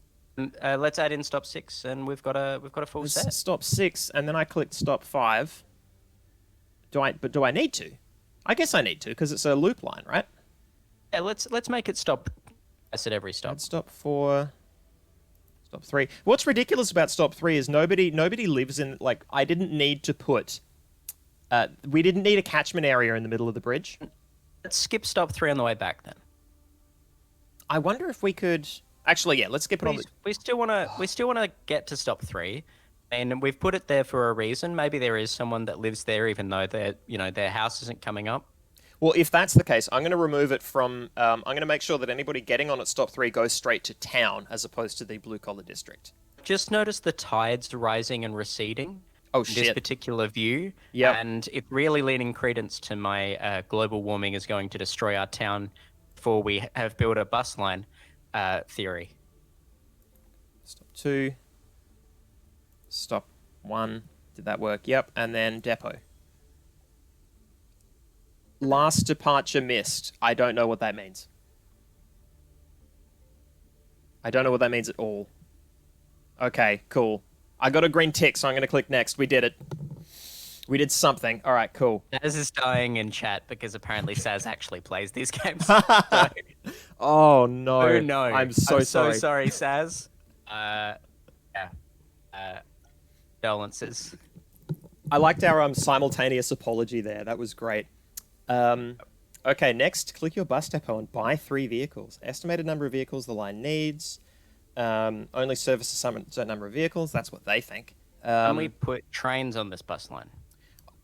Let's add in stop 6, and we've got a full set. Stop 6, and then I clicked stop 5. Do I need to? I guess I need to because it's a loop line, right? Yeah, let's make it stop at every stop. Stop 4. Stop 3. What's ridiculous about stop 3 is nobody lives in, like, I didn't need to put... we didn't need a catchment area in the middle of the bridge. Let's skip stop 3 on the way back then. I wonder if we could... Actually, yeah, let's skip it on the... We still want to get to stop 3. And we've put it there for a reason. Maybe there is someone that lives there even though their house isn't coming up. Well, if that's the case, I'm going to remove it from... I'm going to make sure that anybody getting on at stop 3 goes straight to town as opposed to the blue-collar district. Just notice the tides rising and receding. Oh, shit. This particular view. Yeah. And it's really leaning credence to my global warming is going to destroy our town before we have built a bus line theory. Stop 2. Stop 1. Did that work? Yep. And then depot. Last departure missed. I don't know what that means. I don't know what that means at all. Okay, cool. I got a green tick, so I'm going to click next. We did it. We did something. All right, cool. Saz is dying in chat because apparently Saz actually plays these games. Oh, no. Oh, no. I'm so sorry. So sorry, Saz. Condolences. I liked our simultaneous apology there. That was great. Okay, next, click your bus depot and buy 3 vehicles. Estimated number of vehicles the line needs. Only service a certain number of vehicles. That's what they think. Can we put trains on this bus line?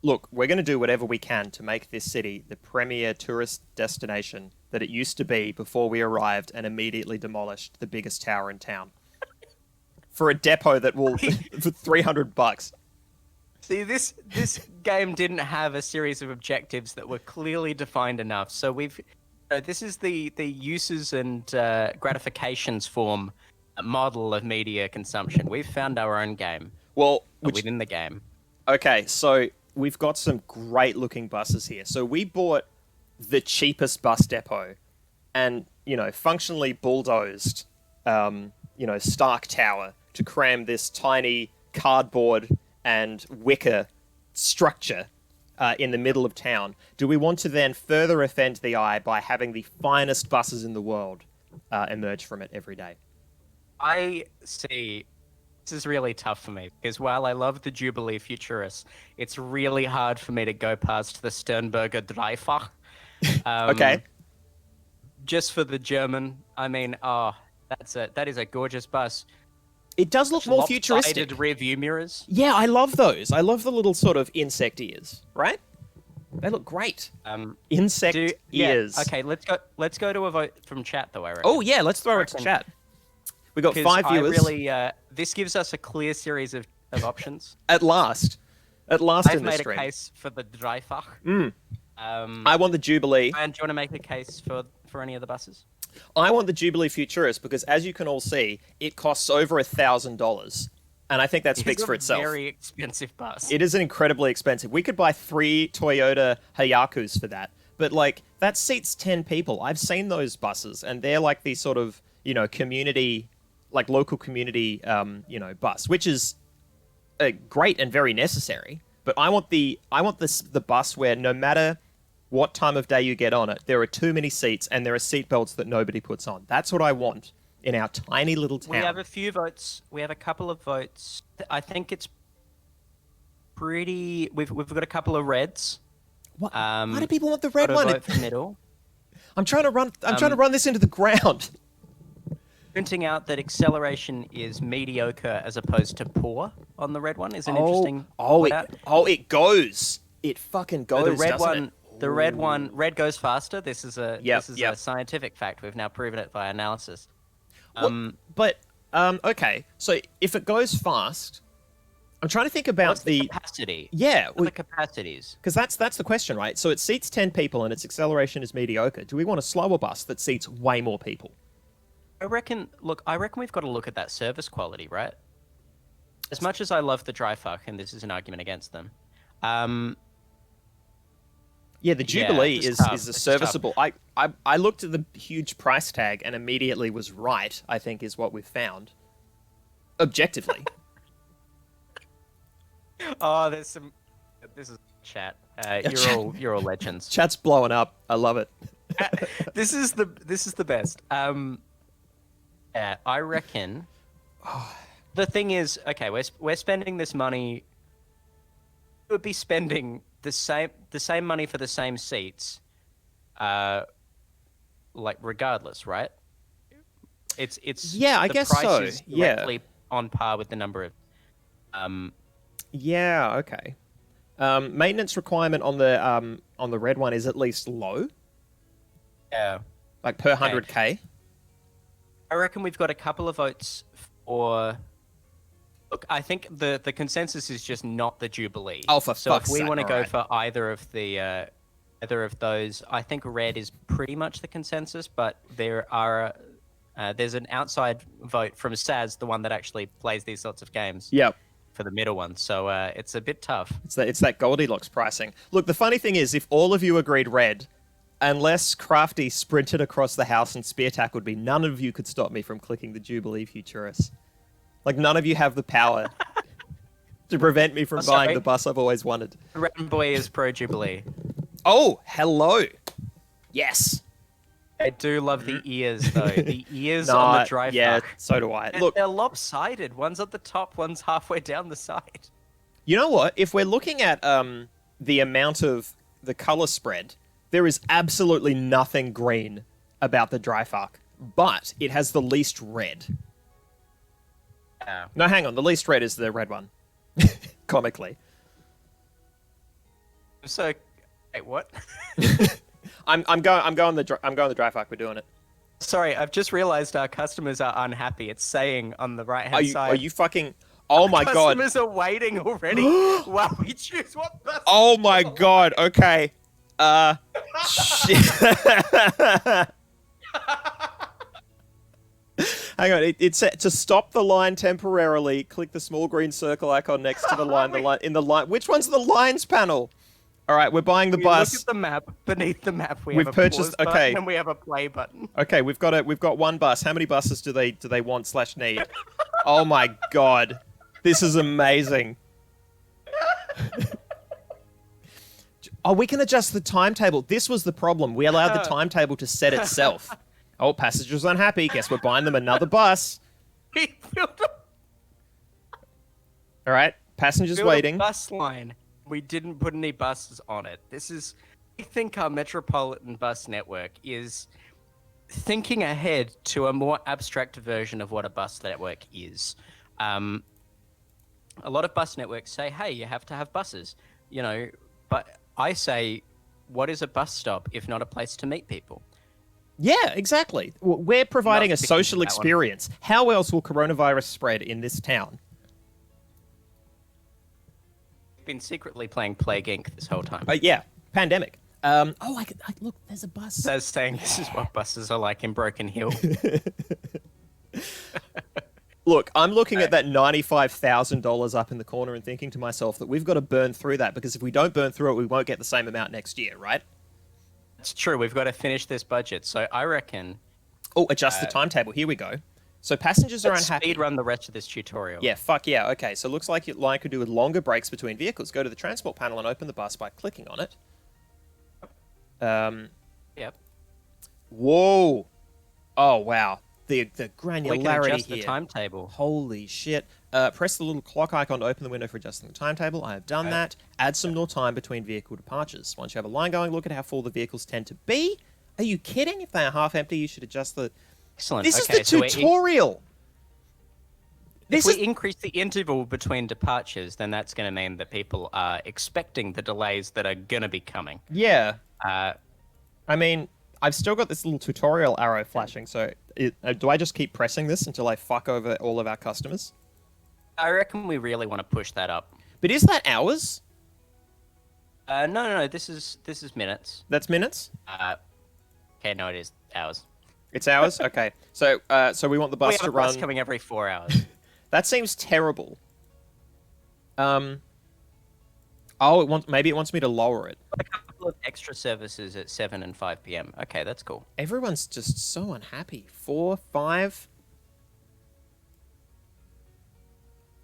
Look, we're going to do whatever we can to make this city the premier tourist destination that it used to be before we arrived and immediately demolished the biggest tower in town. For a depot that will for $300. See, this game didn't have a series of objectives that were clearly defined enough. So this is the uses and gratifications form model of media consumption. We've found our own game. Well, within the game. Okay, so we've got some great looking buses here. So we bought the cheapest bus depot and, functionally bulldozed, Stark Tower to cram this tiny cardboard and wicker structure in the middle of town. Do we want to then further offend the eye by having the finest buses in the world emerge from it every day? I see. This is really tough for me because while I love the Jubilee Futurists, it's really hard for me to go past the Sternberger Dreifach. Okay. Just for the German, I mean, that is a gorgeous bus. It does look more futuristic. Rear view mirrors. Yeah, I love those. I love the little sort of insect ears, right? They look great. Insect ears. Yeah. Okay, let's go to a vote from chat though, I reckon. Oh yeah, let's throw it to chat. We got 5 viewers. This gives us a clear series of options. At last I've in the made stream. a case for the Dreifach. I want the Jubilee. And do you want to make a case for any of the buses? I want the Jubilee Futurist because, as you can all see, it costs over $1,000, and I think that speaks for itself. It's a very expensive bus. It is an incredibly expensive. We could buy 3 Toyota Hayakus for that, but that seats 10 people. I've seen those buses, and they're like these sort of community, local community, bus, which is great and very necessary. But I want the bus where no matter what time of day you get on it, there are too many seats and there are seat belts that nobody puts on. That's what I want in our tiny little town. We have a few votes. We have a couple of votes. I think it's pretty. We've got a couple of reds. What? Why do people want the red one? Vote for middle. I'm trying to run this into the ground. Pointing out that acceleration is mediocre as opposed to poor on the red one is an interesting. It goes. It fucking goes. So the red doesn't one. it? The red goes faster. This is a scientific fact. We've now proven it via analysis. Okay. So if it goes fast, I'm trying to think about what's the capacity. Yeah, the capacities. Because that's the question, right? So it seats 10 people and its acceleration is mediocre. Do we want a slower bus that seats way more people? I reckon we've got to look at that service quality, right? As much as I love the Dreifach, and this is an argument against them. Yeah, the Jubilee is a serviceable. I looked at the huge price tag and immediately was right. I think is what we've found, objectively. This is chat. You're all legends. Chat's blowing up. I love it. This is the best. I reckon. The thing is, okay, we're spending this money. We would be spending the same money for the same seats, regardless, right? It's I guess so. Is directly on par with the number of. Yeah. Okay. Maintenance requirement on the red one is at least low. Yeah. Like per 100K. I reckon we've got a couple of votes for. Look, I think the consensus is just not the Jubilee. Oh, for so fuck's if we sake, want to go right. for either of those, I think red is pretty much the consensus. But there's an outside vote from Saz, the one that actually plays these sorts of games. Yep. For the middle one, so it's a bit tough. It's that Goldilocks pricing. Look, the funny thing is, if all of you agreed red, unless Crafty sprinted across the house and spear tackled me, none of you could stop me from clicking the Jubilee Futurist. None of you have the power to prevent me from buying the bus I've always wanted. Red Boy is pro Jubilee. Oh, hello. Yes. I do love the ears, though. The ears on the Dreifach. Yeah, so do I. Look, they're lopsided. One's at the top, one's halfway down the side. You know what? If we're looking at the amount of the color spread, there is absolutely nothing green about the Dreifach, but it has the least red. No, hang on. The least red is the red one. Comically. So, wait, what? I'm going the dry fuck. We're doing it. Sorry, I've just realized our customers are unhappy. It's saying on the right Are hand you side. are you fucking? Oh my god. Customers are waiting already while we choose what bus. Oh my god. Okay. Shit. Hang on. It's set to stop the line temporarily. Click the small green circle icon next to the line. The line. Which one's the lines panel? All right, we're buying the bus. Look at the map. Beneath the map, We've have a purchased. pause Okay. button and we have a play button. Okay, we've got one bus. How many buses do they want/need? Oh my god. This is amazing. Oh, we can adjust the timetable. This was the problem. We allowed the timetable to set itself. Oh, passengers unhappy. Guess we're buying them another bus. All right, passengers waiting. A bus line. We didn't put any buses on it. I think our metropolitan bus network is thinking ahead to a more abstract version of what a bus network is. A lot of bus networks say, hey, you have to have buses, but I say, what is a bus stop if not a place to meet people? Yeah, exactly. We're providing a Not sticking social to that one. experience. How else will coronavirus spread in this town? I've been secretly playing Plague Inc. this whole time. Yeah, pandemic. Oh, look, there's a bus. Says saying this is what buses are like in Broken Hill. Look, I'm looking at that $95,000 up in the corner and thinking to myself that we've got to burn through that, because if we don't burn through it, we won't get the same amount next year, right? It's true. We've got to finish this budget. So I reckon. Oh, adjust the timetable. Here we go. So passengers are Let's unhappy. speed run the rest of this tutorial. Yeah, fuck yeah. Okay, so it looks like your line could do with longer breaks between vehicles. Go to the transport panel and open the bus by clicking on it. Yep. Whoa. Oh, wow. The granularity We can adjust here. the timetable. Holy shit. Press the little clock icon to open the window for adjusting the timetable. I have done that. Add some more time between vehicle departures. Once you have a line going, look at how full the vehicles tend to be. Are you kidding? If they are half empty, you should adjust the... Excellent. This Okay, is the tutorial! If we increase the interval between departures, then that's going to mean that people are expecting the delays that are going to be coming. Yeah. Uh, I mean, I've still got this little tutorial arrow flashing, so do I just keep pressing this until I fuck over all of our customers? I reckon we really want to push that up. But is that hours? No. This is minutes. That's minutes? Okay, no, it is hours. It's hours? Okay. So we want the bus We have to a bus run... coming every 4 hours. That seems terrible. Oh, maybe it wants me to lower it. A couple of extra services at 7 and 5 p.m. Okay, that's cool. Everyone's just so unhappy. 4, 5.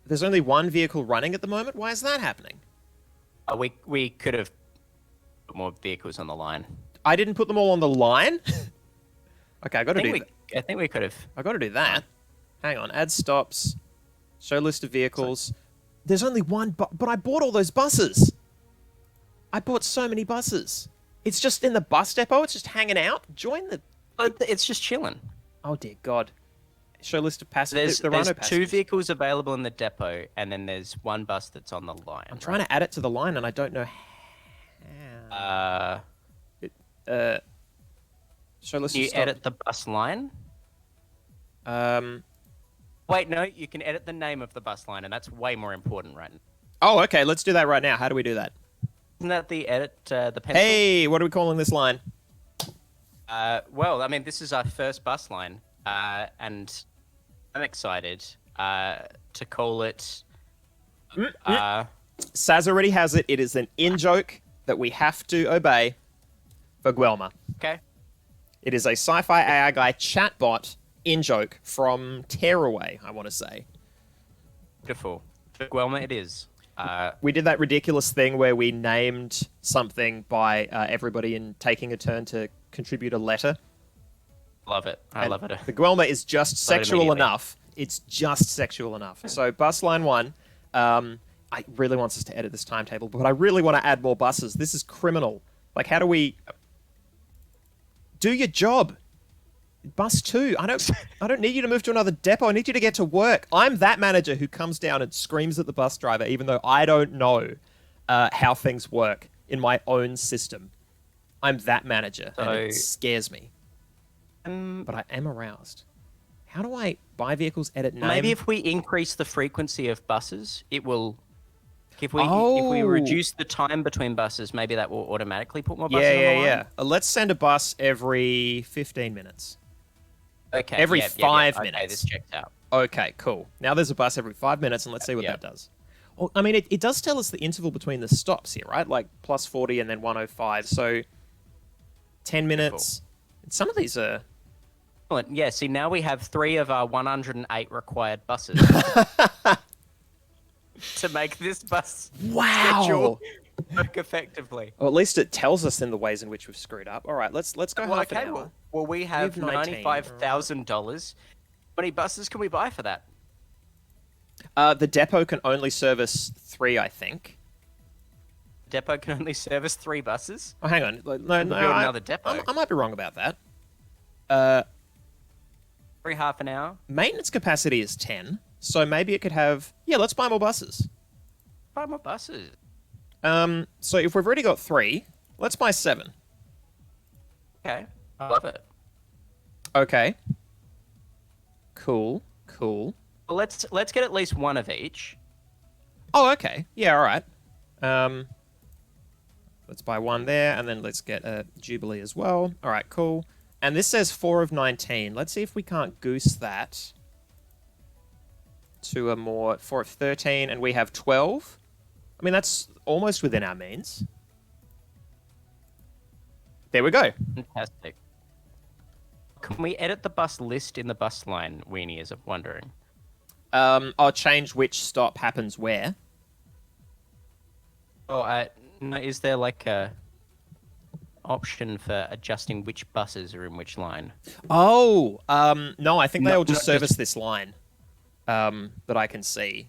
There's only one vehicle running at the moment. Why is that happening? We could have put more vehicles on the line. I didn't put them all on the line. Okay, I got to do that. I think we could have. I got to do that. Hang on. Add stops. Show list of vehicles. There's only one, but I bought all those buses. I bought so many buses. It's just in the bus depot. It's just hanging out. Join the... It's just chilling. Oh, dear God. Show list of passengers. There's two vehicles available in the depot, and then there's one bus that's on the line. I'm trying to add it to the line, and I don't know how. Show list You of stop. edit the bus line? Wait, no, you can edit the name of the bus line, and that's way more important right now. Oh, okay. Let's do that right now. How do we do that? Isn't that the edit, the pencil? Hey, what are we calling this line? Well, I mean, this is our first bus line, and I'm excited to call it... Saz already has it. It is an in-joke that we have to obey for Guelma. Okay. It is a SciFiAIguy chatbot in-joke from Tearaway, I want to say. Beautiful. For Guelma, it is. We did that ridiculous thing where we named something by everybody in taking a turn to contribute a letter. Love it. I love it. The Guelma is just sexual immediately. enough. It's just sexual enough. So bus line 1, I really want us to edit this timetable, but I really want to add more buses. This is criminal. Like, how do we... Do your job. Bus 2. I don't need you to move to another depot. I need you to get to work. I'm that manager who comes down and screams at the bus driver, even though I don't know how things work in my own system. I'm that manager, and So, it scares me. But I am aroused. How do I buy vehicles, edit name? maybe if we increase the frequency of buses, it will. If we Oh, reduce the time between buses, maybe that will automatically put more yeah, buses on the yeah, line. yeah. Let's send a bus every 15 minutes. Okay. Every yeah, 5 Okay, minutes. this checks out. Okay, cool. Now there's a bus every 5 minutes, and let's see what Yeah. that does. Well, I mean, it does tell us the interval between the stops here, right? Like plus 40 and then 105. So 10 minutes. Some of these are... Excellent. Yeah. See, now we have 3 of our 108 required buses to make this bus schedule work effectively. Or at least it tells us in the ways in which we've screwed up. All right, let's go half an hour. Well, we have We have 19. $95,000. How many buses can we buy for that? The depot can only service 3, I think. Depot can only service 3 buses. Oh, hang on. No, build another depot. I might be wrong about that. Every half an hour. Maintenance capacity is 10, so maybe it could have... Yeah, let's buy more buses. Buy more buses. So if we've already got 3, let's buy 7. Okay. I love it. Okay. Cool. Well, Let's get at least 1 of each. Oh, okay. Yeah, all right. Let's buy 1 there, and then let's get a Jubilee as well. All right, cool. And this says 4 of 19. Let's see if we can't goose that to a more 4 of 13, and we have 12. I mean, that's almost within our means. There we go. Fantastic. Can we edit the bus list in the bus line, Weenie, is wondering? I'll change which stop happens where. Oh, no, is there like a option for adjusting which buses are in which line? Oh, no, I think they No, all just not service just- this line that I can see.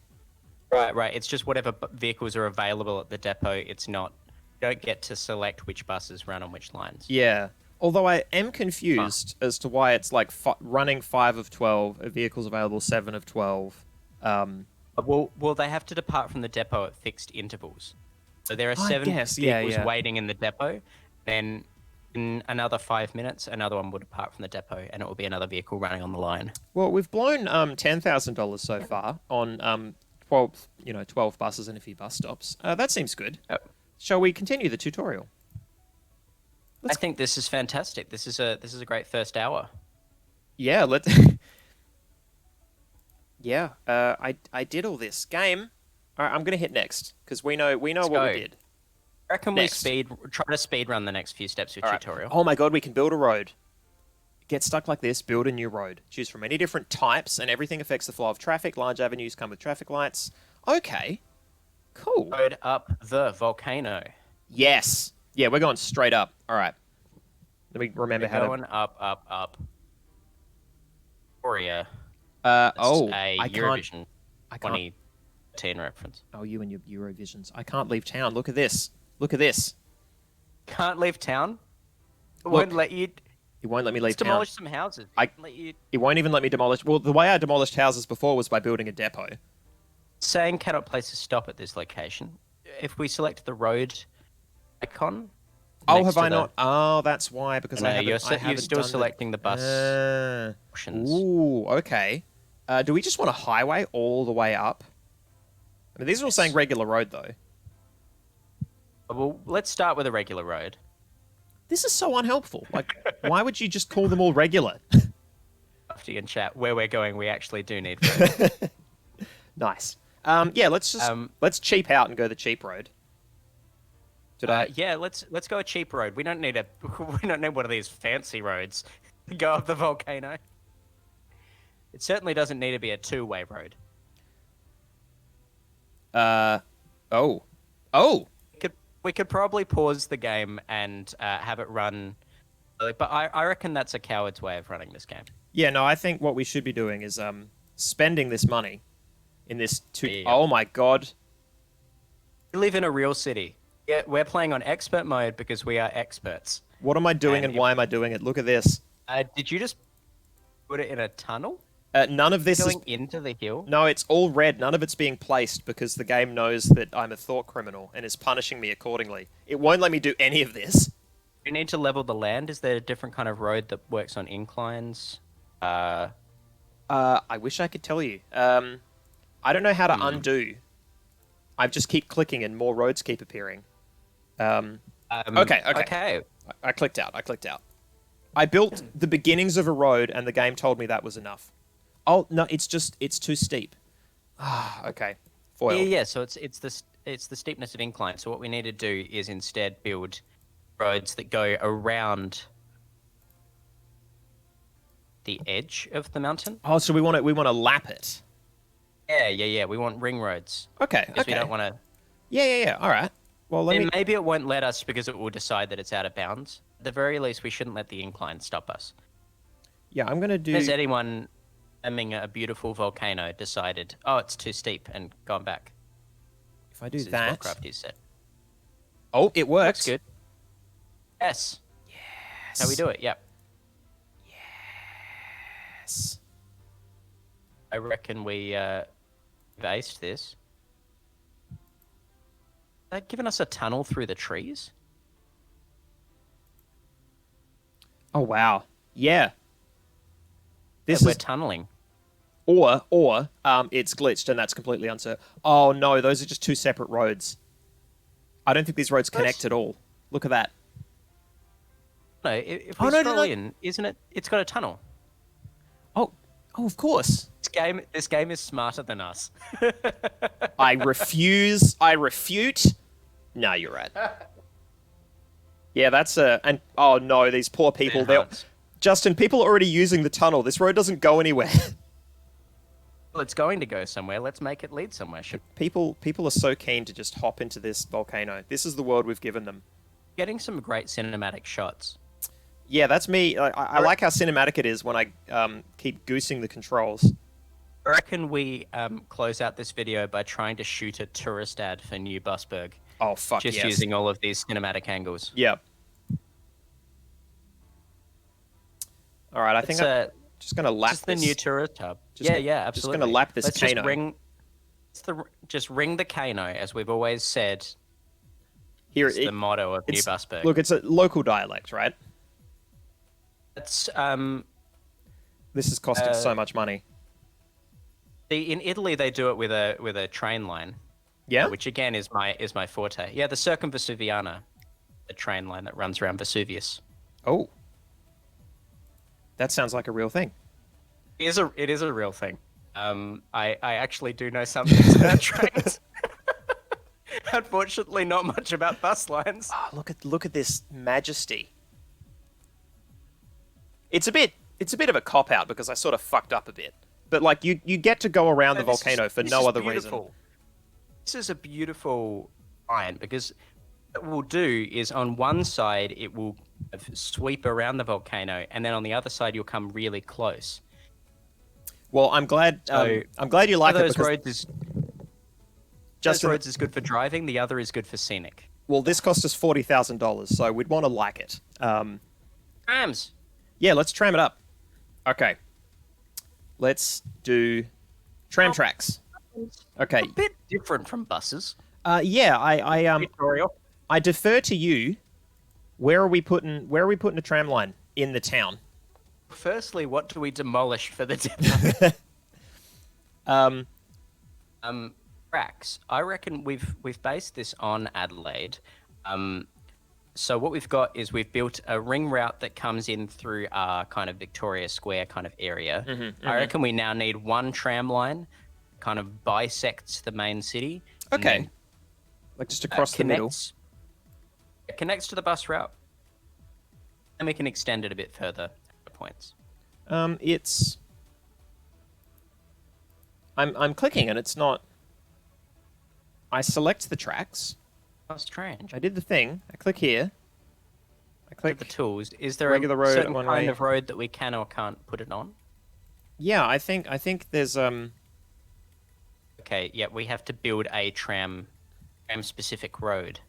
Right. It's just whatever vehicles are available at the depot. It's not. You don't get to select which buses run on which lines. Yeah. Although I am confused as to why it's like running 5 of 12, vehicles available 7 of 12. Well, they have to depart from the depot at fixed intervals. So there are 7 vehicles waiting in the depot. Then in another 5 minutes, another one will depart from the depot, and it will be another vehicle running on the line. Well, we've blown $10,000 so far on 12 buses and a few bus stops. That seems good. Yep. Shall we continue the tutorial? I think this is fantastic. This is a great first hour. Yeah, Yeah, I did all this game. All right, I'm gonna hit next because we know what go. we did. I reckon Next. we try to speed run the next few steps of All right. tutorial. Oh my god, we can build a road. Get stuck like this, build a new road. Choose from many different types, and everything affects the flow of traffic. Large avenues come with traffic lights. Okay, cool. Road up the volcano. Yes. Yeah, we're going straight up. All right. Let me remember We're how going up. Victoria. to... A I can't... Eurovision I can't... 2010 reference. Oh, you and your Eurovisions. I can't leave town. Look at this. Look at this. Can't leave town. It Look. won't let you. It won't let me leave Let's town. demolish some houses. Let you... It won't even let me demolish... Well, the way I demolished houses before was by building a depot. Saying cannot place a stop at this location. If we select the road icon. Oh, next have to I the- not? Oh, that's why, because No, I haven't... you're I haven't still done selecting the bus options. Ooh, okay. Do we just want a highway all the way up? I mean, these are all saying regular road, though. Well, let's start with a regular road. This is so unhelpful. Like, why would you just call them all regular? After you in chat, where we're going, we actually do need roads. Nice. Yeah, let's cheap out and go the cheap road. Yeah, let's go a cheap road. We don't need one of these fancy roads to go up the volcano. It certainly doesn't need to be a 2-way road. Oh. We could probably pause the game and have it run. But I reckon that's a coward's way of running this game. Yeah, no, I think what we should be doing is spending this money in this... Yeah. Oh my god. We live in a real city. Yeah, we're playing on expert mode because we are experts. What am I doing and why am I doing it? Look at this. Did you just put it in a tunnel? None of this is... Going into the hill? No, it's all red. None of it's being placed because the game knows that I'm a thought criminal and is punishing me accordingly. It won't let me do any of this. We need to level the land. Is there a different kind of road that works on inclines? Uh, I wish I could tell you. I don't know how to hmm. undo. I just keep clicking and more roads keep appearing. Okay. Okay. I clicked out. I clicked out. I built the beginnings of a road, and the game told me that was enough. Oh no, it's too steep. Ah, okay. Yeah, Foiled. yeah. So it's the steepness of incline. So what we need to do is instead build roads that go around the edge of the mountain. Oh, so we want to lap it. Yeah. We want ring roads Okay, because we okay. don't want to. Yeah. All right. Well, let me. And maybe it won't let us because it will decide that it's out of bounds. At the very least, we shouldn't let the incline stop us. Yeah, I'm gonna Has do. anyone aiming a beautiful volcano decided, oh, it's too steep and gone back? If I do This is what that. Crafty said. Oh, it Looks worked. good. Yes. That's how we Yes. do it. Yep. Yes. I reckon we've aced this. They've given us a tunnel through the trees. Oh wow. Yeah. Yeah, This we're is tunneling. or it's glitched and that's completely uncertain. Oh no, those are just two separate roads. I don't think these roads connect What? at all. Look at that. No, if Oh we no, no, scroll no. in, isn't it? It's got a tunnel. Oh, oh, of course. This game is smarter than us. I refuse. I refute. No, you're right. Yeah, that's a and oh no, these poor people. They're Enhance. Justin. People are already using the tunnel. This road doesn't go anywhere. Well, it's going to go somewhere. Let's make it lead somewhere. People are so keen to just hop into this volcano. This is the world we've given them. Getting some great cinematic shots. Yeah, that's me. I like how cinematic it is when I keep goosing the controls. I reckon we close out this video by trying to shoot a tourist ad for New Busberg, Oh fuck just yes. using all of these cinematic angles. Yeah. All right, I think It's I'm just gonna lap just the this. new tourist hub. Just Yeah, go- yeah, just absolutely. gonna lap this Let's Kano. just ring. Just ring the Kano, as we've always said. Here, It's the motto of New it's Busberg. look, it's a local dialect, right? It's This is costing so much money. in Italy they do it with a train line, Yeah. which again is my forte. Yeah, the Circumvesuviana, the train line that runs around Vesuvius. Oh, that sounds like a real thing. It is a real thing. I actually do know something about trains. Unfortunately, not much about bus lines. Oh, look at this majesty. It's a bit of a cop out because I sort of fucked up a bit. But like you get to go around the No, this is- volcano for this no is other beautiful. reason. This is a beautiful line because what it will do is on one side it will sweep around the volcano, and then on the other side you'll come really close. Well, So I'm glad you one like of it those because roads is Justin, roads is good for driving. The other is good for scenic. well, this cost us $40,000, so we'd want to like it. Trams. Yeah, let's tram it up. Okay, let's do tram tracks. Okay, A bit different from buses. yeah, Victoria. I defer to you. Where are we putting a tram line in the town? Firstly, what do we demolish for the depot? Um, Tracks. I reckon we've based this on Adelaide. So what we've got is we've built a ring route that comes in through our kind of Victoria Square kind of area. I reckon we now need one tram line, kind of bisects the main city. and okay, then, like just across the middle. It connects to the bus route, and we can extend it a bit further at points. It's. I'm clicking and it's not. I select the tracks. How strange. I did the thing. I click here. I click. The tools. Is there regular a road, certain one kind way. of road that we can or can't put it on? Yeah, I think there's Okay, yeah, we have to build a tram specific road.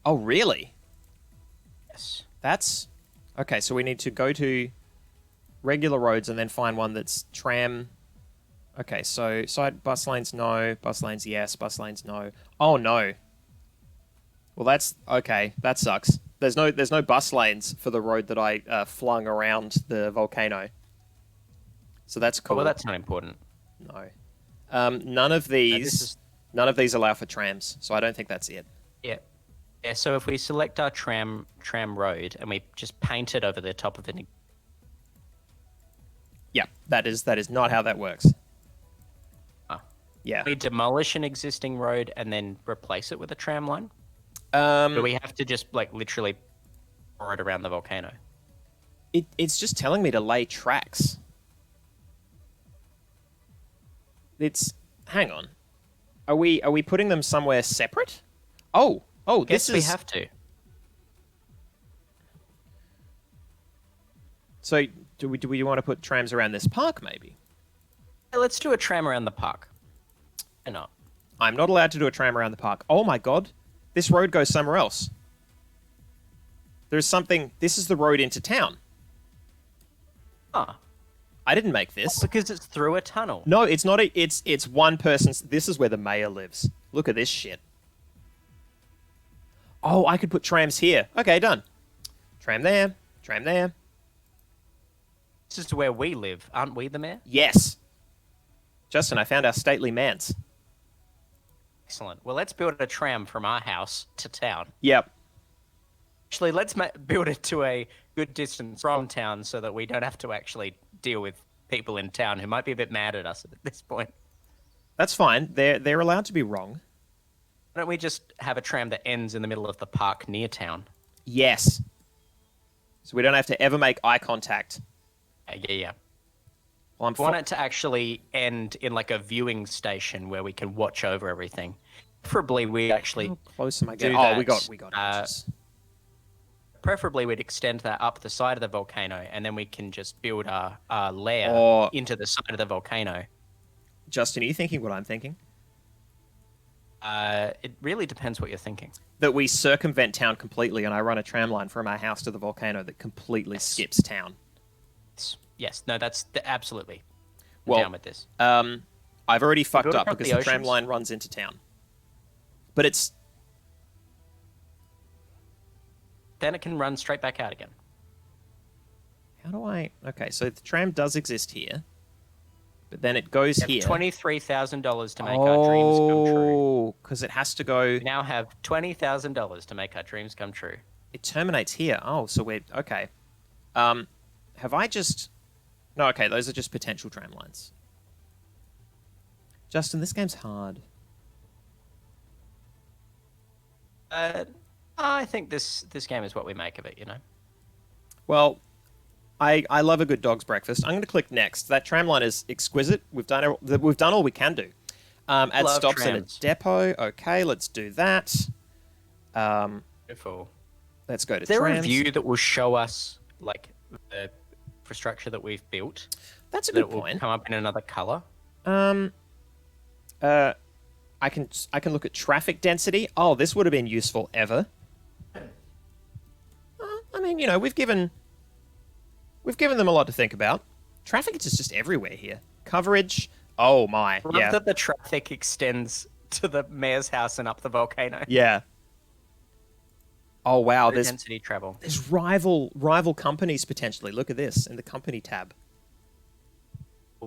Oh really? Yes. That's okay. So we need to go to regular roads and then find one that's tram. Okay, so side bus lanes no, bus lanes yes, bus lanes no. Oh no. Well, that's okay. That sucks. There's no bus lanes for the road that I flung around the volcano. So that's Oh, cool. well, that's not important. No. None of none of these allow for trams, so I don't think that's it. Yeah. Yeah, so if we select our tram road and we just paint it over the top of it. Yeah, that is not how that works. Yeah. We demolish an existing road and then replace it with a tram line? Do we have to just like literally pour it around the volcano? It's just telling me to lay tracks. Hang on. Are we putting them somewhere separate? Oh, Guess we have to. So do we want to put trams around this park maybe? Yeah, let's do a tram around the park. Why not? I'm not allowed to do a tram around the park. Oh my god. This road goes somewhere else. There's something. This is the road into town. Huh. I didn't make this. Because it's through a tunnel. No, it's not. It's one person's. This is where the mayor lives. Look at this shit. Oh, I could put trams here. Okay, done. Tram there. Tram there. This is where we live. Aren't we the mayor? Yes. Justin, I found our stately manse. Excellent. Well, let's build a tram from our house to town. Yep. Actually, let's build it to a good distance from town so that we don't have to actually deal with people in town who might be a bit mad at us at this point. That's fine. They're allowed to be wrong. Why don't we just have a tram that ends in the middle of the park near town? Yes. So we don't have to ever make eye contact. Yeah. Well, I want it to actually end in like a viewing station where we can watch over everything. Preferably, we actually How close am I do getting? Oh, that, we got inches. Preferably, we'd extend that up the side of the volcano, and then we can just build our lair into the side of the volcano. Justin, are you thinking what I'm thinking? It really depends what you're thinking. That we circumvent town completely, and I run a tram line from our house to the volcano that completely skips town. Yes. No, that's absolutely. I'm Well, down with this. I've already fucked build up across because the the tram oceans? line runs into town. But it's... Then it can run straight back out again. How do I... Okay, so the tram does exist here. But then it goes We here. have $23,000 to make our dreams come true. Oh, because it has to go... We now have $20,000 to make our dreams come true. It terminates here. Oh, so we're... Okay. Have I just... No, okay, those are just potential tram lines. Justin, this game's hard. I think this game is what we make of it, you know? Well, I love a good dog's breakfast. I'm going to click next. That tram line is exquisite. We've done all we can do. Add Love stops in a trams. depot. Okay, let's do that. Beautiful. Let's go to Is there trams. a view that will show us, like, the infrastructure that we've built? That's a That good it will point. come up in another color? I can look at traffic density. Oh, this would have been useful ever. I mean, you know, we've given them a lot to think about. Traffic is just everywhere here. Coverage. Oh my, Love yeah, that the traffic extends to the mayor's house and up the volcano. yeah. Oh wow, Low there's density travel. rival companies potentially. Look at this in the company tab.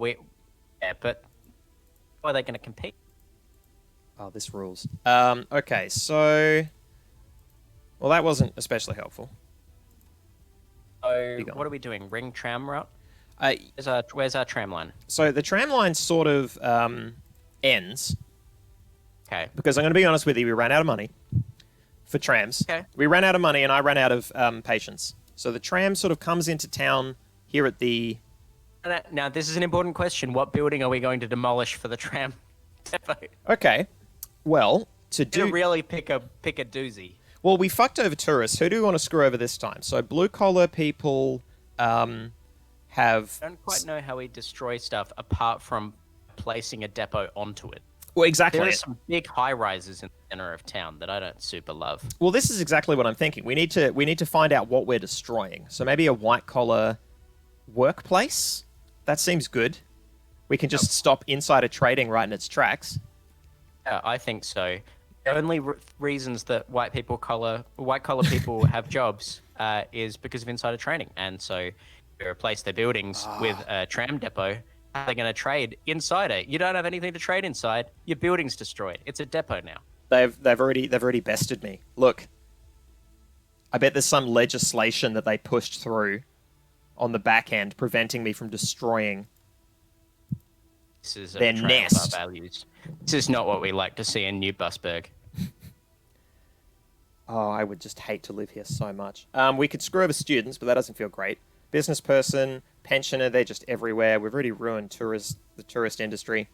Yeah, but how are they going to compete? Oh, this rules. Okay, so well, that wasn't especially helpful. So, Be gone. what are we doing? Ring tram route? Uh, Where's our tram line? so the tram line sort of ends Okay. because I'm going to be honest with you, we ran out of money for trams. Okay. We ran out of money, and I ran out of patience. So the tram sort of comes into town here at the. Now, this is an important question. What building are we going to demolish for the tram depot? Okay, well to Do do. really pick a doozy. Well, we fucked over tourists. Who do we want to screw over this time? So blue collar people have. I don't quite know how we destroy stuff apart from placing a depot onto it. Well, exactly. There are some big high rises in the center of town that I don't super love. Well, this is exactly what I'm thinking. We need to find out what we're destroying. So maybe a white collar workplace. That seems good. We can just stop insider trading right in its tracks. I think so. The only reasons that white collar people have jobs is because of insider trading, and so you replace their buildings with a tram depot. How are they going to trade inside it? You don't have anything to trade inside. Your building's destroyed. It's a depot now. They've already bested me. Look, I bet there's some legislation that they pushed through on the back end preventing me from destroying This is a their betrayal of nest. our values. This is not what we like to see in New Busberg. Oh, I would just hate to live here so much. We could screw over students, but that doesn't feel great. Business person, pensioner, they're just everywhere. We've already ruined the tourist industry.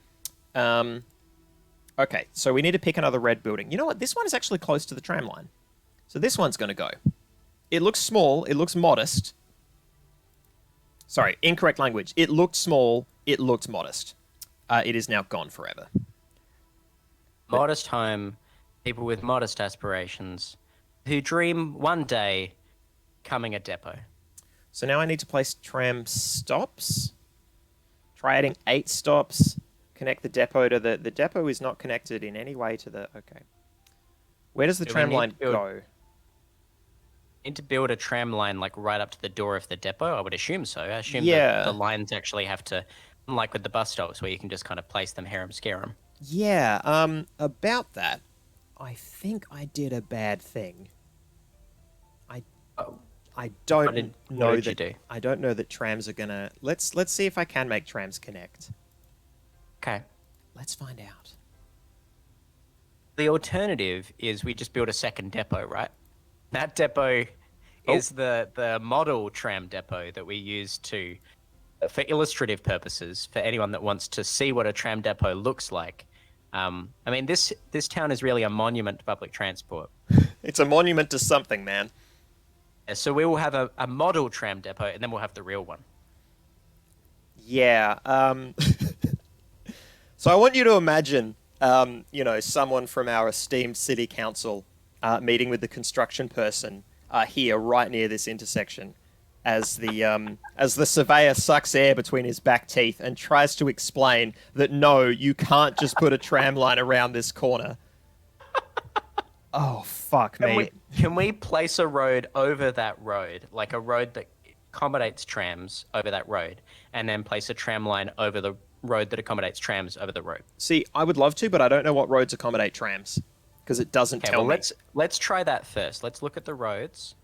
Okay, so we need to pick another red building. You know what? This one is actually close to the tram line. So this one's going to go. It looks small. It looks modest. Sorry, incorrect language. It looked small. It looked modest. It is now gone forever. Modest home, people with modest aspirations, who dream one day becoming a depot. So now I need to place tram stops. Try adding 8 stops. Connect the depot to the depot is not connected in any way to the... Okay. Where does the tram line go? Need to build a tram line like right up to the door of the depot? I would assume so. I assume Yeah. that the lines actually have to, unlike with the bus stops where you can just kind of place them, harem scarum. Yeah, about that, I think I did a bad thing. I don't know what did that you do? I don't know that trams are gonna. Let's see if I can make trams connect. Okay. Let's find out. The alternative is we just build a second depot, right? That depot is the model tram depot that we use for illustrative purposes, for anyone that wants to see what a tram depot looks like. I mean, this town is really a monument to public transport. It's a monument to something, man. So we will have a model tram depot, and then we'll have the real one. Yeah. So I want you to imagine, someone from our esteemed city council meeting with the construction person here, right near this intersection, as the surveyor sucks air between his back teeth and tries to explain that no, you can't just put a tram line around this corner. Oh, fuck me. Can we place a road over that road, like a road that accommodates trams over that road, and then place a tram line over the road that accommodates trams over the road? See, I would love to, but I don't know what roads accommodate trams because it doesn't tell me. Let's try that first. Let's look at the roads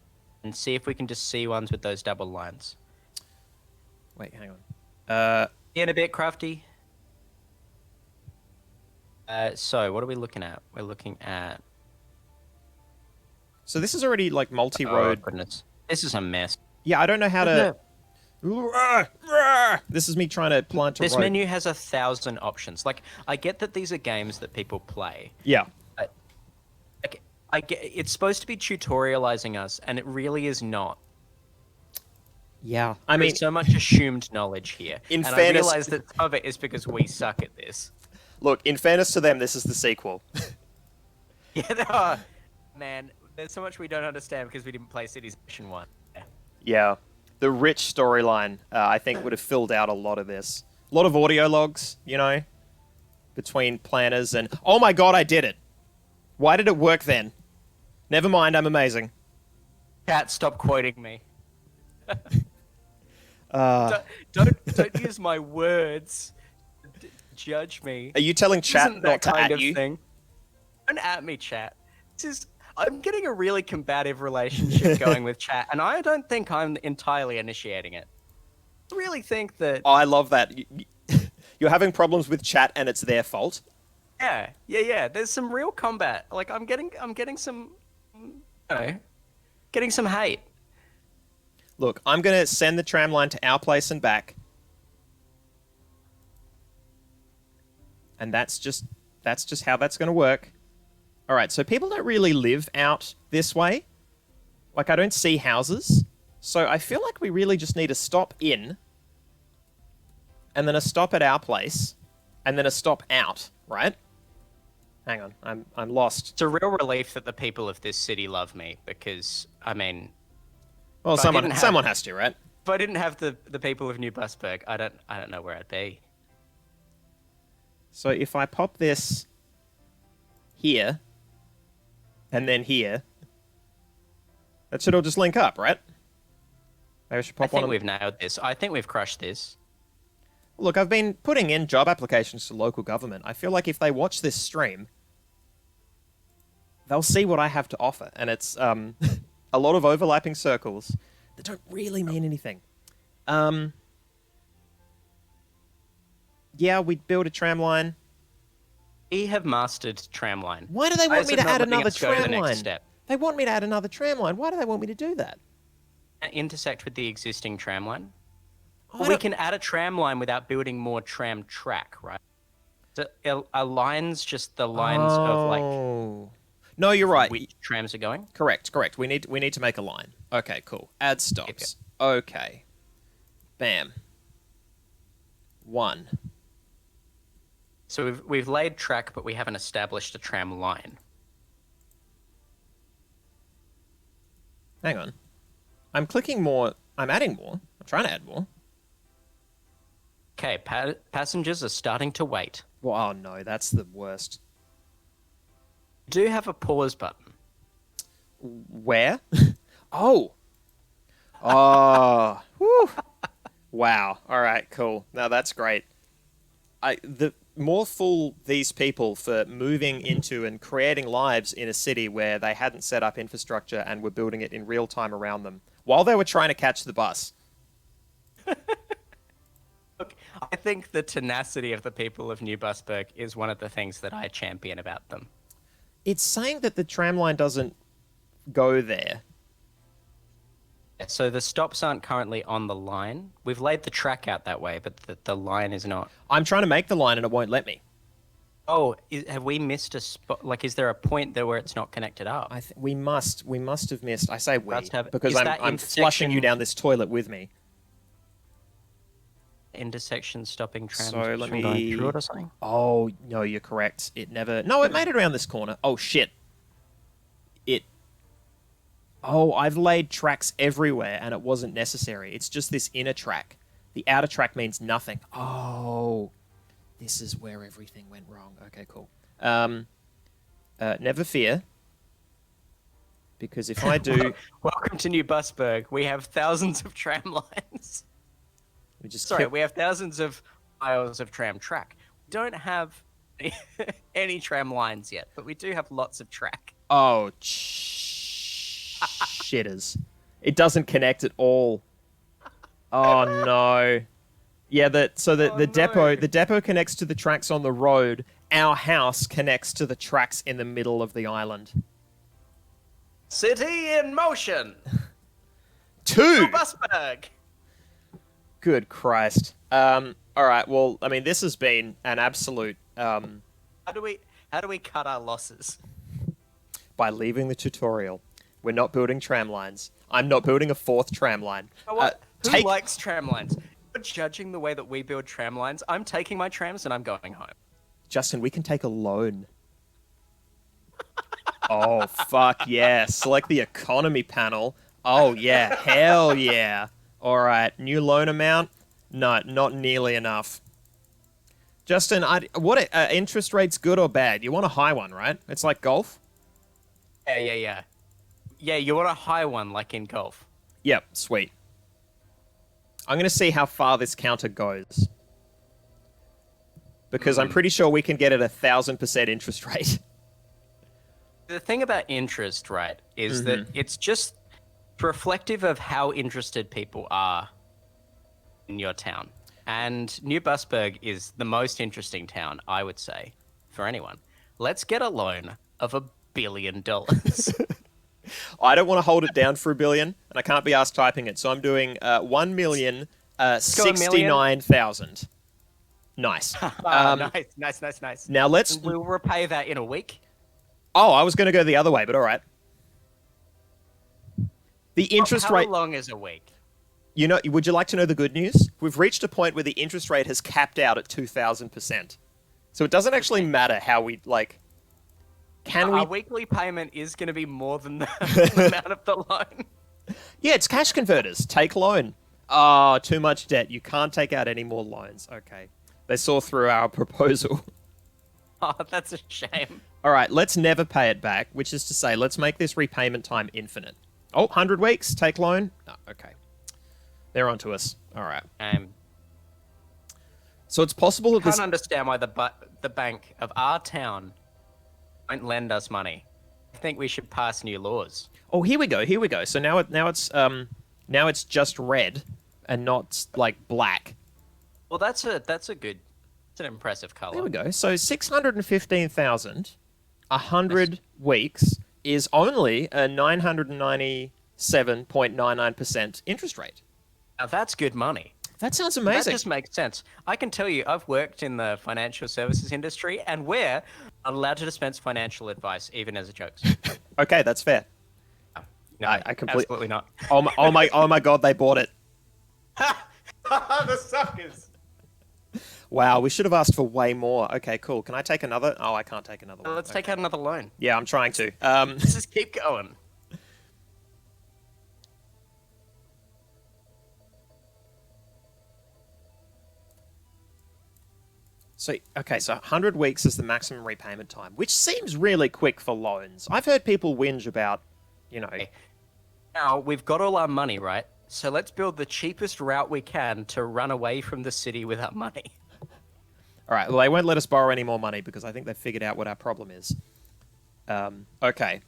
and see if we can just see ones with those double lines. Wait, hang on. In a bit, Crafty. So what are we looking at? We're looking at... So this is already like multi-road. Oh, goodness. This is a mess. Yeah, I don't know how to... This is me trying to plant a road. This menu has 1,000 options. Like, I get that these are games that people play. Yeah. I get it's supposed to be tutorializing us, and it really is not. Yeah. There's so much assumed knowledge here. In and fairness, I realize that some of it is because we suck at this. Look, in fairness to them, this is the sequel. Yeah, man, there's so much we don't understand because we didn't play Cities Mission 1. Yeah. The rich storyline, I think, would have filled out a lot of this. A lot of audio logs, between planners and... Oh my god, I did it! Why did it work then? Never mind, I'm amazing. Chat, stop quoting me. Don't use my words to judge me. Are you telling chat not to at you? Thing. Don't at me, chat. I'm getting a really combative relationship going with chat, and I don't think I'm entirely initiating it. I really think that... I love that. You're having problems with chat and it's their fault? Yeah. There's some real combat. Like, I'm getting some... getting some hate. Look, I'm going to send the tram line to our place and back. And that's just how that's going to work. All right, so people don't really live out this way. Like, I don't see houses. So I feel like we really just need a stop in, and then a stop at our place, and then a stop out, right? Hang on, I'm lost. It's a real relief that the people of this city love me because, I mean... Well, someone has to, right? If I didn't have the people of New Busberg, I don't know where I'd be. So if I pop this here, and then here. That should all just link up, right? Maybe I should I pop one. think we've nailed this. I think we've crushed this. Look, I've been putting in job applications to local government. I feel like if they watch this stream, they'll see what I have to offer, and it's a lot of overlapping circles that don't really mean anything. Yeah, we'd build a tram line. We have mastered tramline. Why do they Why want is me it to not add letting another us go to the tram next line? step? They want me to add another tram line. Why do they want me to do that? Intersect with the existing tram line. I We don't- can add a tram line without building more tram track, right? So are lines just the lines of like Oh. No, you're right. which trams are going? Correct. We need to make a line. Okay, cool. Add stops. Okay. Bam. 1. So we've laid track, but we haven't established a tram line. Hang on. I'm clicking more. I'm adding more. I'm trying to add more. Okay, passengers are starting to wait. Well, oh no, that's the worst. Do have a pause button. Where? Oh. Oh. Whew. Wow. All right. Cool. Now that's great. The more fool these people for moving into and creating lives in a city where they hadn't set up infrastructure and were building it in real time around them while they were trying to catch the bus. Look, I think the tenacity of the people of New Busberg is one of the things that I champion about them. It's saying that the tram line doesn't go there. So the stops aren't currently on the line. We've laid the track out that way, but the line is not. I'm trying to make the line and it won't let me. Oh, have we missed a spot? Like, is there a point there where it's not connected up? We must have missed. I say we because Is that I'm flushing you intersection- down this toilet with me. Intersection stopping trams So let from going me. through it or something? Oh no, you're correct. It never. No, it made it around this corner. Oh shit. Oh, I've laid tracks everywhere and it wasn't necessary. It's just this inner track. The outer track means nothing. Oh, this is where everything went wrong. Okay, cool. Never fear. Because if I do... Welcome to New Busberg. We have thousands of tram lines. we just Sorry, kept- we have thousands of miles of tram track. We don't have any tram lines yet, but we do have lots of track. Oh, shitters. It doesn't connect at all. Oh, no. Yeah, the depot connects to the tracks on the road. Our house connects to the tracks in the middle of the island. City in motion. Two! Busberg. Good Christ. All right, well, I mean, this has been an absolute... How do we cut our losses? by leaving the tutorial. We're not building tram lines. I'm not building a 4th tram line. You know what? Who Take... likes tram lines? You're judging the way that we build tram lines. I'm taking my trams and I'm going home. Justin, we can take a loan. Oh, fuck yeah. Select the economy panel. Oh, yeah. Hell yeah. All right. New loan amount? No, not nearly enough. Justin, what interest rate's good or bad? You want a high one, right? It's like golf? Yeah. Yeah, you want a high one like in golf. Yep, sweet. I'm going to see how far this counter goes. Because I'm pretty sure we can get at 1,000% interest rate. The thing about interest, right, is that it's just reflective of how interested people are in your town. And New Busberg is the most interesting town, I would say, for anyone. Let's get a loan of $1 billion. I don't want to hold it down for $1 billion, and I can't be asked typing it, so I'm doing 1,069,000. Nice. Nice. Now let's. We'll repay that in a week. Oh, I was going to go the other way, but all right. The interest rate. How long is a week? You know, would you like to know the good news? We've reached a point where the interest rate has capped out at 2,000%. So it doesn't actually matter how we like. Our weekly payment is going to be more than the amount of the loan. Yeah, it's cash converters. Take loan. Oh, too much debt. You can't take out any more loans. Okay. They saw through our proposal. Oh, that's a shame. All right, let's never pay it back, which is to say, let's make this repayment time infinite. Oh, 100 weeks, take loan. No, okay. They're onto us. All right. So it's possible that Can't understand why the bank of our town won't lend us money. I think we should pass new laws. Oh, here we go. Here we go. So now it's just red and not like black. Well, that's an impressive color. There we go. So 615,000, 100 weeks is only a 997.99% interest rate. Now that's good money. That sounds amazing. That just makes sense. I can tell you, I've worked in the financial services industry, and we're not allowed to dispense financial advice, even as a joke. Okay, that's fair. No, I completely absolutely not. Oh my God, they bought it. The suckers. Wow, we should have asked for way more. Okay, cool. Can I take another? Oh, I can't take another one. Let's take out another loan. Yeah, I'm trying to. Let's just keep going. So 100 weeks is the maximum repayment time, which seems really quick for loans. I've heard people whinge about, Now, we've got all our money, right? So let's build the cheapest route we can to run away from the city with our money. All right, well, they won't let us borrow any more money because I think they've figured out what our problem is. Okay,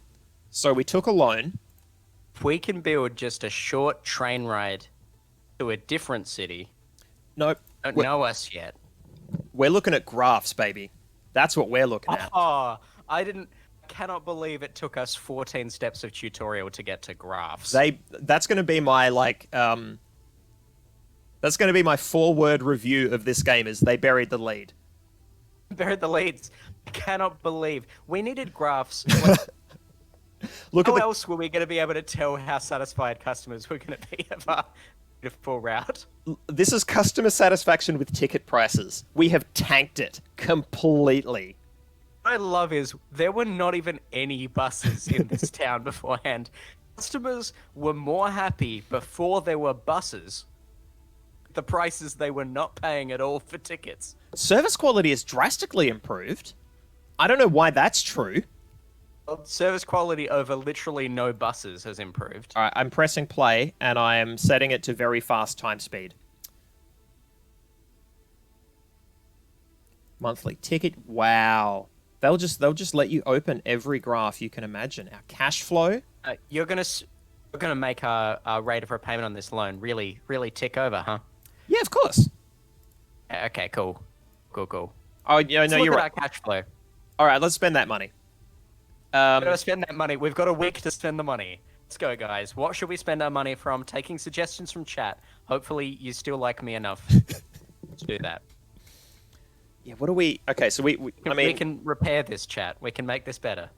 so we took a loan. If we can build just a short train ride to a different city, Nope. don't know us yet. We're looking at graphs, baby. That's what we're looking at. Oh, cannot believe it took us 14 steps of tutorial to get to graphs. That's going to be my that's going to be my 4-word review of this game. Is they buried the lead. Buried the leads. I cannot believe we needed graphs. Look How at else were we going to be able to tell how satisfied customers were going to be of our beautiful route? This is customer satisfaction with ticket prices. We have tanked it completely. What I love is there were not even any buses in this town beforehand. Customers were more happy before there were buses. The prices they were not paying at all for tickets. Service quality is drastically improved. I don't know why that's true. Well, service quality over literally no buses has improved. All right, I'm pressing play and I am setting it to very fast time speed. Monthly ticket. Wow. They'll just let you open every graph you can imagine. Our cash flow. You're gonna make our rate of repayment on this loan really tick over, huh? Yeah, of course. Okay, cool. Oh, yeah, no, you're right. Our cash flow. All right, let's spend that money. We've got to spend that money. We've got a week to spend the money. Let's go, guys. What should we spend our money from? Taking suggestions from chat. Hopefully, you still like me enough to do that. Yeah, what do we... Okay, so we can repair this, chat. We can make this better.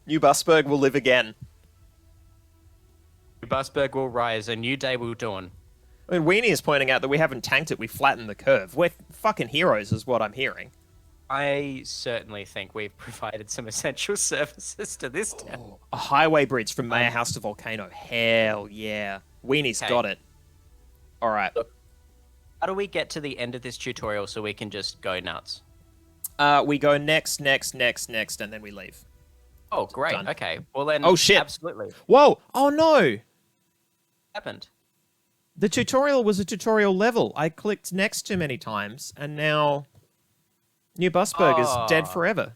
New Busberg will live again. New Busberg will rise. A new day will dawn. I mean, Weenie is pointing out that we haven't tanked it. We flattened the curve. We're fucking heroes, is what I'm hearing. I certainly think we've provided some essential services to this town. Oh, a highway bridge from Mayor House to Volcano. Hell yeah. Weenie's got it. All right. Look, how do we get to the end of this tutorial so we can just go nuts? We go next, and then we leave. Oh, great. Done. Okay. Well then, oh, shit. Absolutely. Whoa. Oh, no. What happened? The tutorial was a tutorial level. I clicked next too many times, and now New Busberg is dead forever.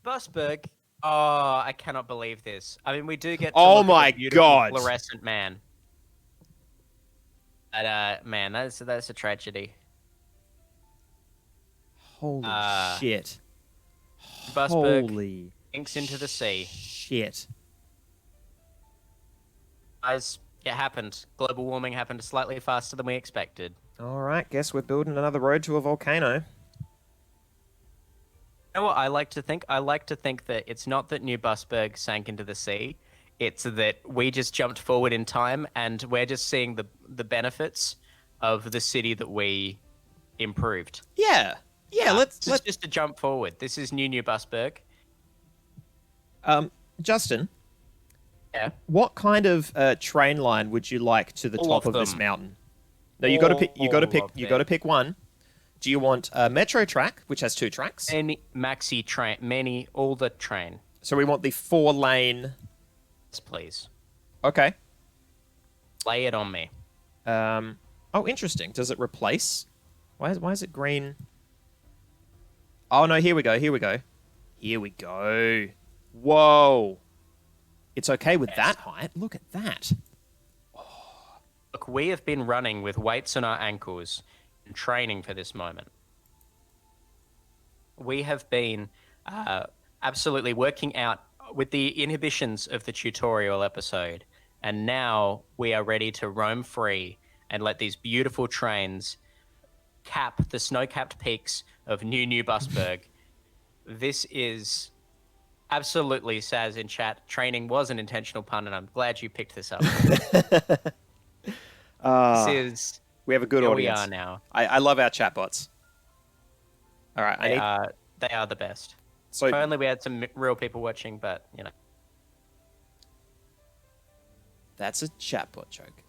Busberg? Oh, I cannot believe this. I mean, we do get to oh look my at the beautiful god, fluorescent man. But, man, that's a tragedy. Holy shit. Busberg Holy sinks into the sea. Shit. Guys, it happened. Global warming happened slightly faster than we expected. Alright, guess we're building another road to a volcano. You know what I like to think? I like to think that it's not that New Busberg sank into the sea. It's that we just jumped forward in time and we're just seeing the benefits of the city that we improved. Yeah. Yeah, let's just a jump forward. This is New Busberg. Justin. Yeah. What kind of train line would you like to the top of this mountain? No, you got to pick. You got to pick one. Do you want a metro track, which has 2 tracks? Any maxi train, all the train. So we want the 4-lane. Yes, please. Okay. Lay it on me. Oh, interesting. Does it replace? Why is it green? Oh, no, here we go. Here we go. Here we go. Whoa. It's okay with that height. Look at that. Look, we have been running with weights on our ankles and training for this moment. We have been absolutely working out with the inhibitions of the tutorial episode, and now we are ready to roam free and let these beautiful trains cap the snow-capped peaks of New Busberg. This is absolutely, Saz in chat, training was an intentional pun, and I'm glad you picked this up. This is... We have a good audience. We are now. I love our chatbots. All right, they are the best. So if only we had some real people watching, but, you know. That's a chatbot joke.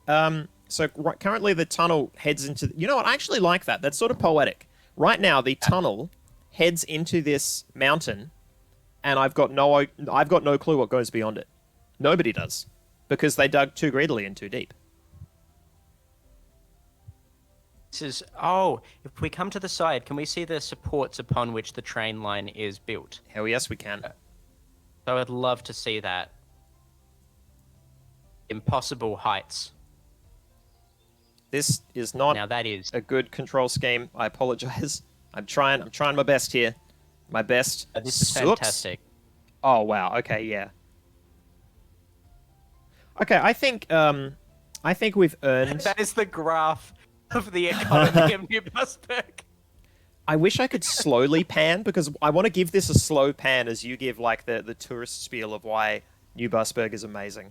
So currently the tunnel heads into... You know what? I actually like that. That's sort of poetic. Right now, the tunnel heads into this mountain, and I've got no clue what goes beyond it. Nobody does, because they dug too greedily and too deep. This is... Oh, if we come to the side, can we see the supports upon which the train line is built? Hell yes, we can. I would love to see that. Impossible heights. This is not now that is a good control scheme. I apologize. I'm trying my best here. My best. This is fantastic. Oh wow. Okay, yeah. Okay, I think we've earned... That is the graph of the economy of New Busberg. I wish I could slowly pan, because I want to give this a slow pan as you give like the tourist spiel of why New Busberg is amazing.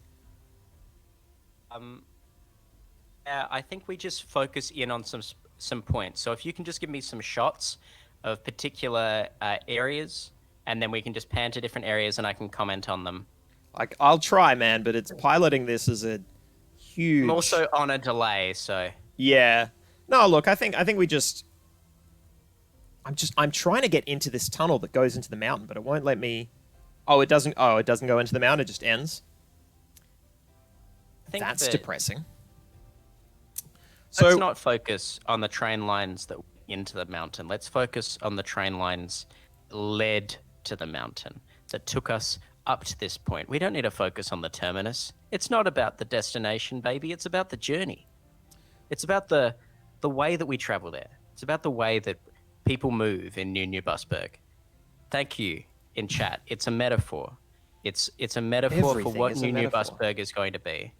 I think we just focus in on some points. So if you can just give me some shots of particular areas, and then we can just pan to different areas and I can comment on them. Like, I'll try, man, but it's piloting this as a huge... I'm also on a delay, so... Yeah. No, look, I think we just... I'm trying to get into this tunnel that goes into the mountain, but it won't let me... it doesn't go into the mountain, it just ends. That's depressing. Let's not focus on the train lines that into the mountain. Let's focus on the train lines that led to the mountain, that took us up to this point. We don't need to focus on the terminus. It's not about the destination, baby. It's about the journey. It's about the way that we travel there. It's about the way that people move in New Busberg. Thank you in chat. It's a metaphor. It's a metaphor Everything for what is a New metaphor. Busberg is going to be.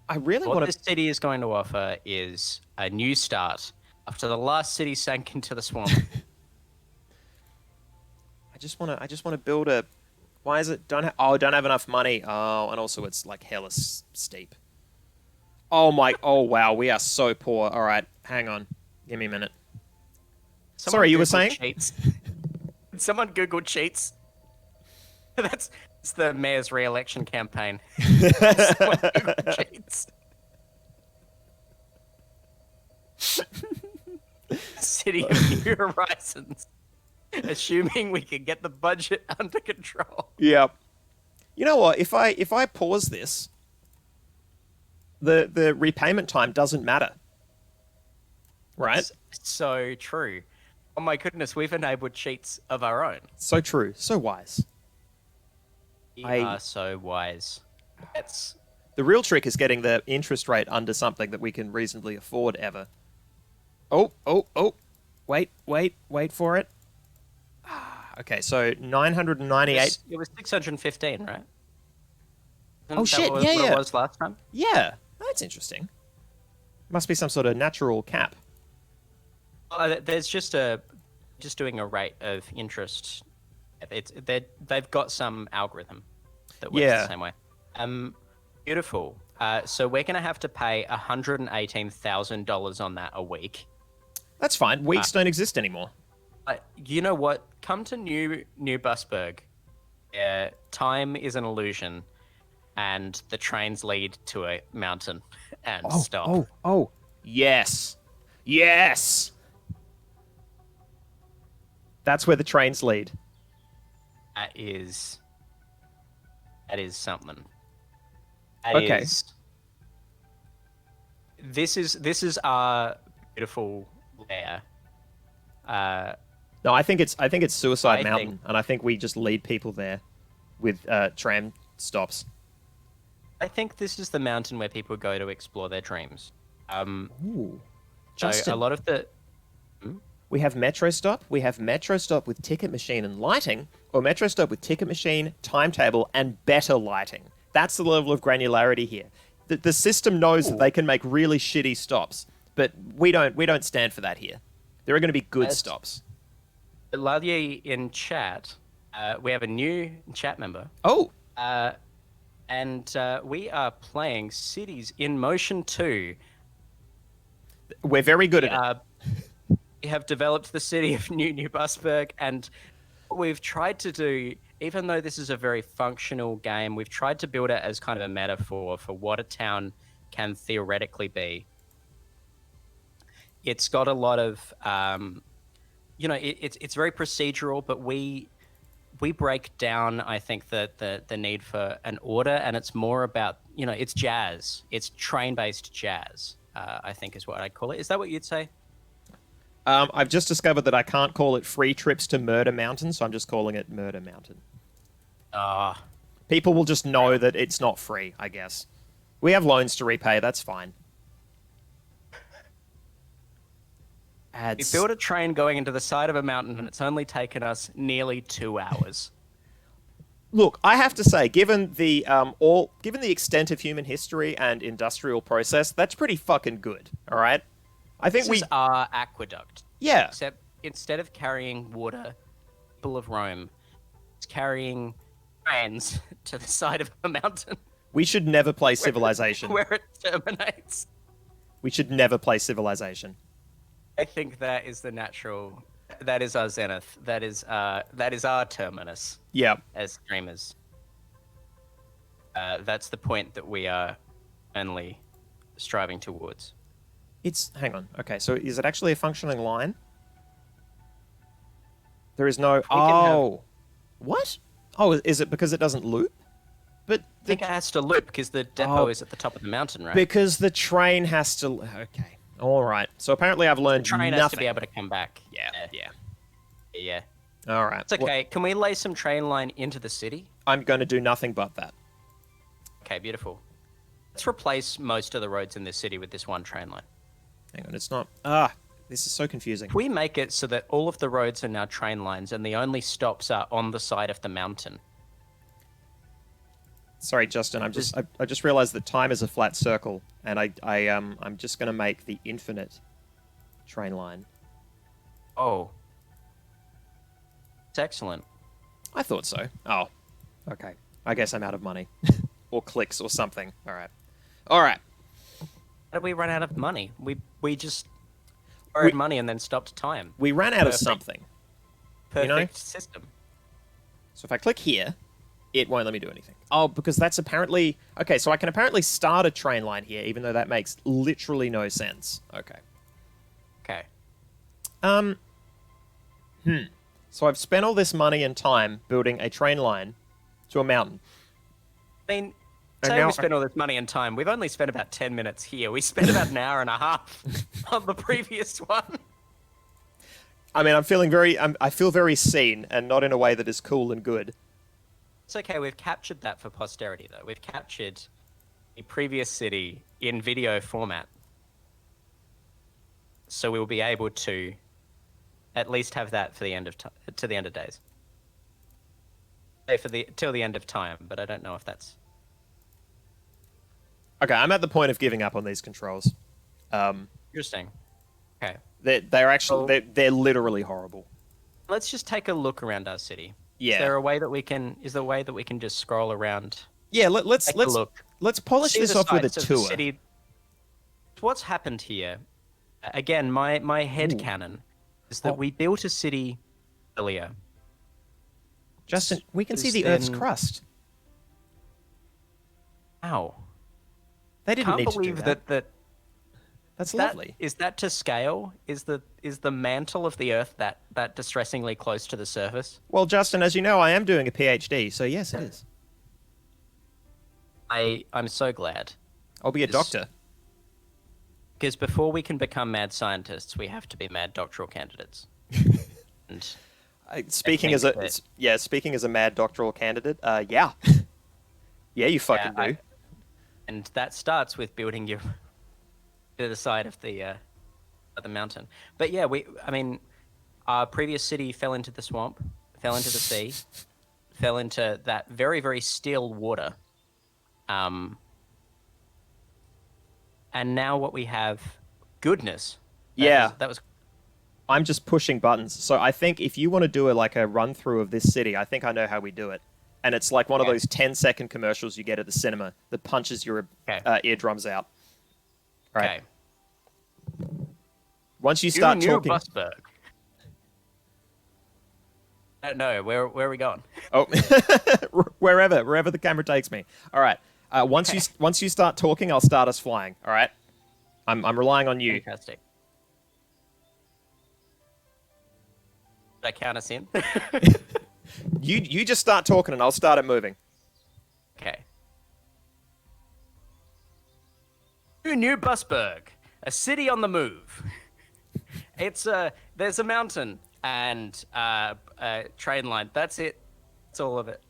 I really What want this city is going to offer is a new start after the last city sank into the swamp. I just want to build a... Why is it... Don't have enough money. Oh, and also it's like hella steep. Oh wow, we are so poor. All right, hang on. Give me a minute. Sorry, you were saying? Cheats. Someone Google cheats. It's the mayor's re-election campaign. Someone Google cheats. City of New Horizons. Assuming we can get the budget under control. Yep. You know what? If I pause this, the repayment time doesn't matter. Right? It's so true. Oh my goodness, we've enabled cheats of our own. So true. So wise. We are so wise. The real trick is getting the interest rate under something that we can reasonably afford ever. Oh. Wait for it. Okay, so 998... It was 615, right? Oh, shit, what yeah. It was last time? Yeah, that's interesting. Must be some sort of natural cap. There's just doing a rate of interest. They've got some algorithm that works the same way. Beautiful. So we're gonna have to pay $118,000 on that a week. That's fine. Weeks don't exist anymore. You know what? Come to New Busberg. Time is an illusion, and the trains lead to a mountain and stop. Oh, yes. That's where the trains lead. That is something. That Okay. is. This is our beautiful lair. No, I think it's Suicide I Mountain, think- and I think we just lead people there with tram stops. I think this is the mountain where people go to explore their dreams. Ooh. So Justin, a lot of the we have Metro Stop, we have Metro Stop with ticket machine and lighting, or Metro Stop with ticket machine, timetable, and better lighting. That's the level of granularity here. The system knows that they can make really shitty stops, but we don't stand for that here. There are going to be good stops. Lalye in chat, we have a new chat member. Oh, And we are playing Cities in Motion 2. we're very good at it. We have developed the city of New Busberg, and what we've tried to do, even though this is a very functional game, we've tried to build it as kind of a metaphor for what a town can theoretically be. It's got a lot of, it's very procedural, but we break down, I think, the need for an order, and it's more about, it's jazz. It's train-based jazz, I think is what I'd call it. Is that what you'd say? I've just discovered that I can't call it Free Trips to Murder Mountain, so I'm just calling it Murder Mountain. People will just know that it's not free, I guess. We have loans to repay, that's fine. We built a train going into the side of a mountain, and it's only taken us nearly 2 hours. Look, I have to say, given the extent of human history and industrial process, that's pretty fucking good. All right, I think This is our aqueduct. yeah. Except instead of carrying water, people of Rome, it's carrying trains to the side of a mountain We should never play Civilization. where it terminates. We should never play Civilization. I think that is the natural. That is our zenith. That is our terminus. Yeah. As dreamers. That's the point that we are only striving towards. Hang on. Okay, so is it actually a functioning line? There is no. What? Oh, is it because it doesn't loop? But I think it has to loop because the depot is at the top of the mountain, right? Because the train has to. Okay. All right. So apparently I've learned the train nothing. has to be able to come back. Yeah. All right. It's okay. Can we lay some train line into the city? I'm going to do nothing but that. Okay, beautiful. Let's replace most of the roads in this city with this one train line. Hang on, it's not. This is so confusing. Can we make it so that all of the roads are now train lines and the only stops are on the side of the mountain? Sorry, Justin. I just realized that time is a flat circle, and I'm just going to make the infinite train line. Oh. It's excellent. I thought so. Oh, okay. I guess I'm out of money. Or clicks or something. All right. How did we run out of money? We just borrowed money and then stopped time. We ran out of something. Perfect system. So if I click here, it won't let me do anything. Oh, because that's apparently... Okay, so I can apparently start a train line here, even though that makes literally no sense. Okay. So I've spent all this money and time building a train line to a mountain. I mean, say we spent all this money and time. We've only spent about 10 minutes here. We spent about an hour and a half on the previous one. I mean, I feel very seen, and not in a way that is cool and good. It's okay. We've captured that for posterity, though. We've captured the previous city in video format. So we'll be able to at least have that for the end of to the end of days. Till the end of time, but I don't know if that's... Okay, I'm at the point of giving up on these controls. Interesting. Okay. They're actually they're literally horrible. Let's just take a look around our city. Yeah. Is there a way that we can just scroll around? Yeah, let's look. Let's polish this off with a tour. City. What's happened here? Again, my head canon is that we built a city earlier. Justin, we can see the Earth's crust. Ow. They didn't need to do that. That's lovely. Is that to scale? Is the mantle of the Earth that distressingly close to the surface? Well, Justin, as you know, I am doing a PhD, so yes, it is. I'm so glad. I'll be a doctor. Because before we can become mad scientists, we have to be mad doctoral candidates. And Speaking as a mad doctoral candidate, yeah, yeah, you fucking do. And that starts with building your to the side of the mountain. But yeah, our previous city fell into the swamp, fell into the sea, fell into that very, very still water. And now what we have, goodness. That was. I'm just pushing buttons. So I think if you want to do a run through of this city, I think I know how we do it. And it's like one of those 10-second commercials you get at the cinema that punches your eardrums out. All right. Okay. Once you start talking... Busberg. No, where are we going? Oh, wherever the camera takes me. All right. Once you start talking, I'll start us flying. All right. I'm relying on you. Fantastic. Did I count us in? You just start talking and I'll start it moving. Okay. New Busberg, a city on the move. There's a mountain and a train line. That's it. That's all of it.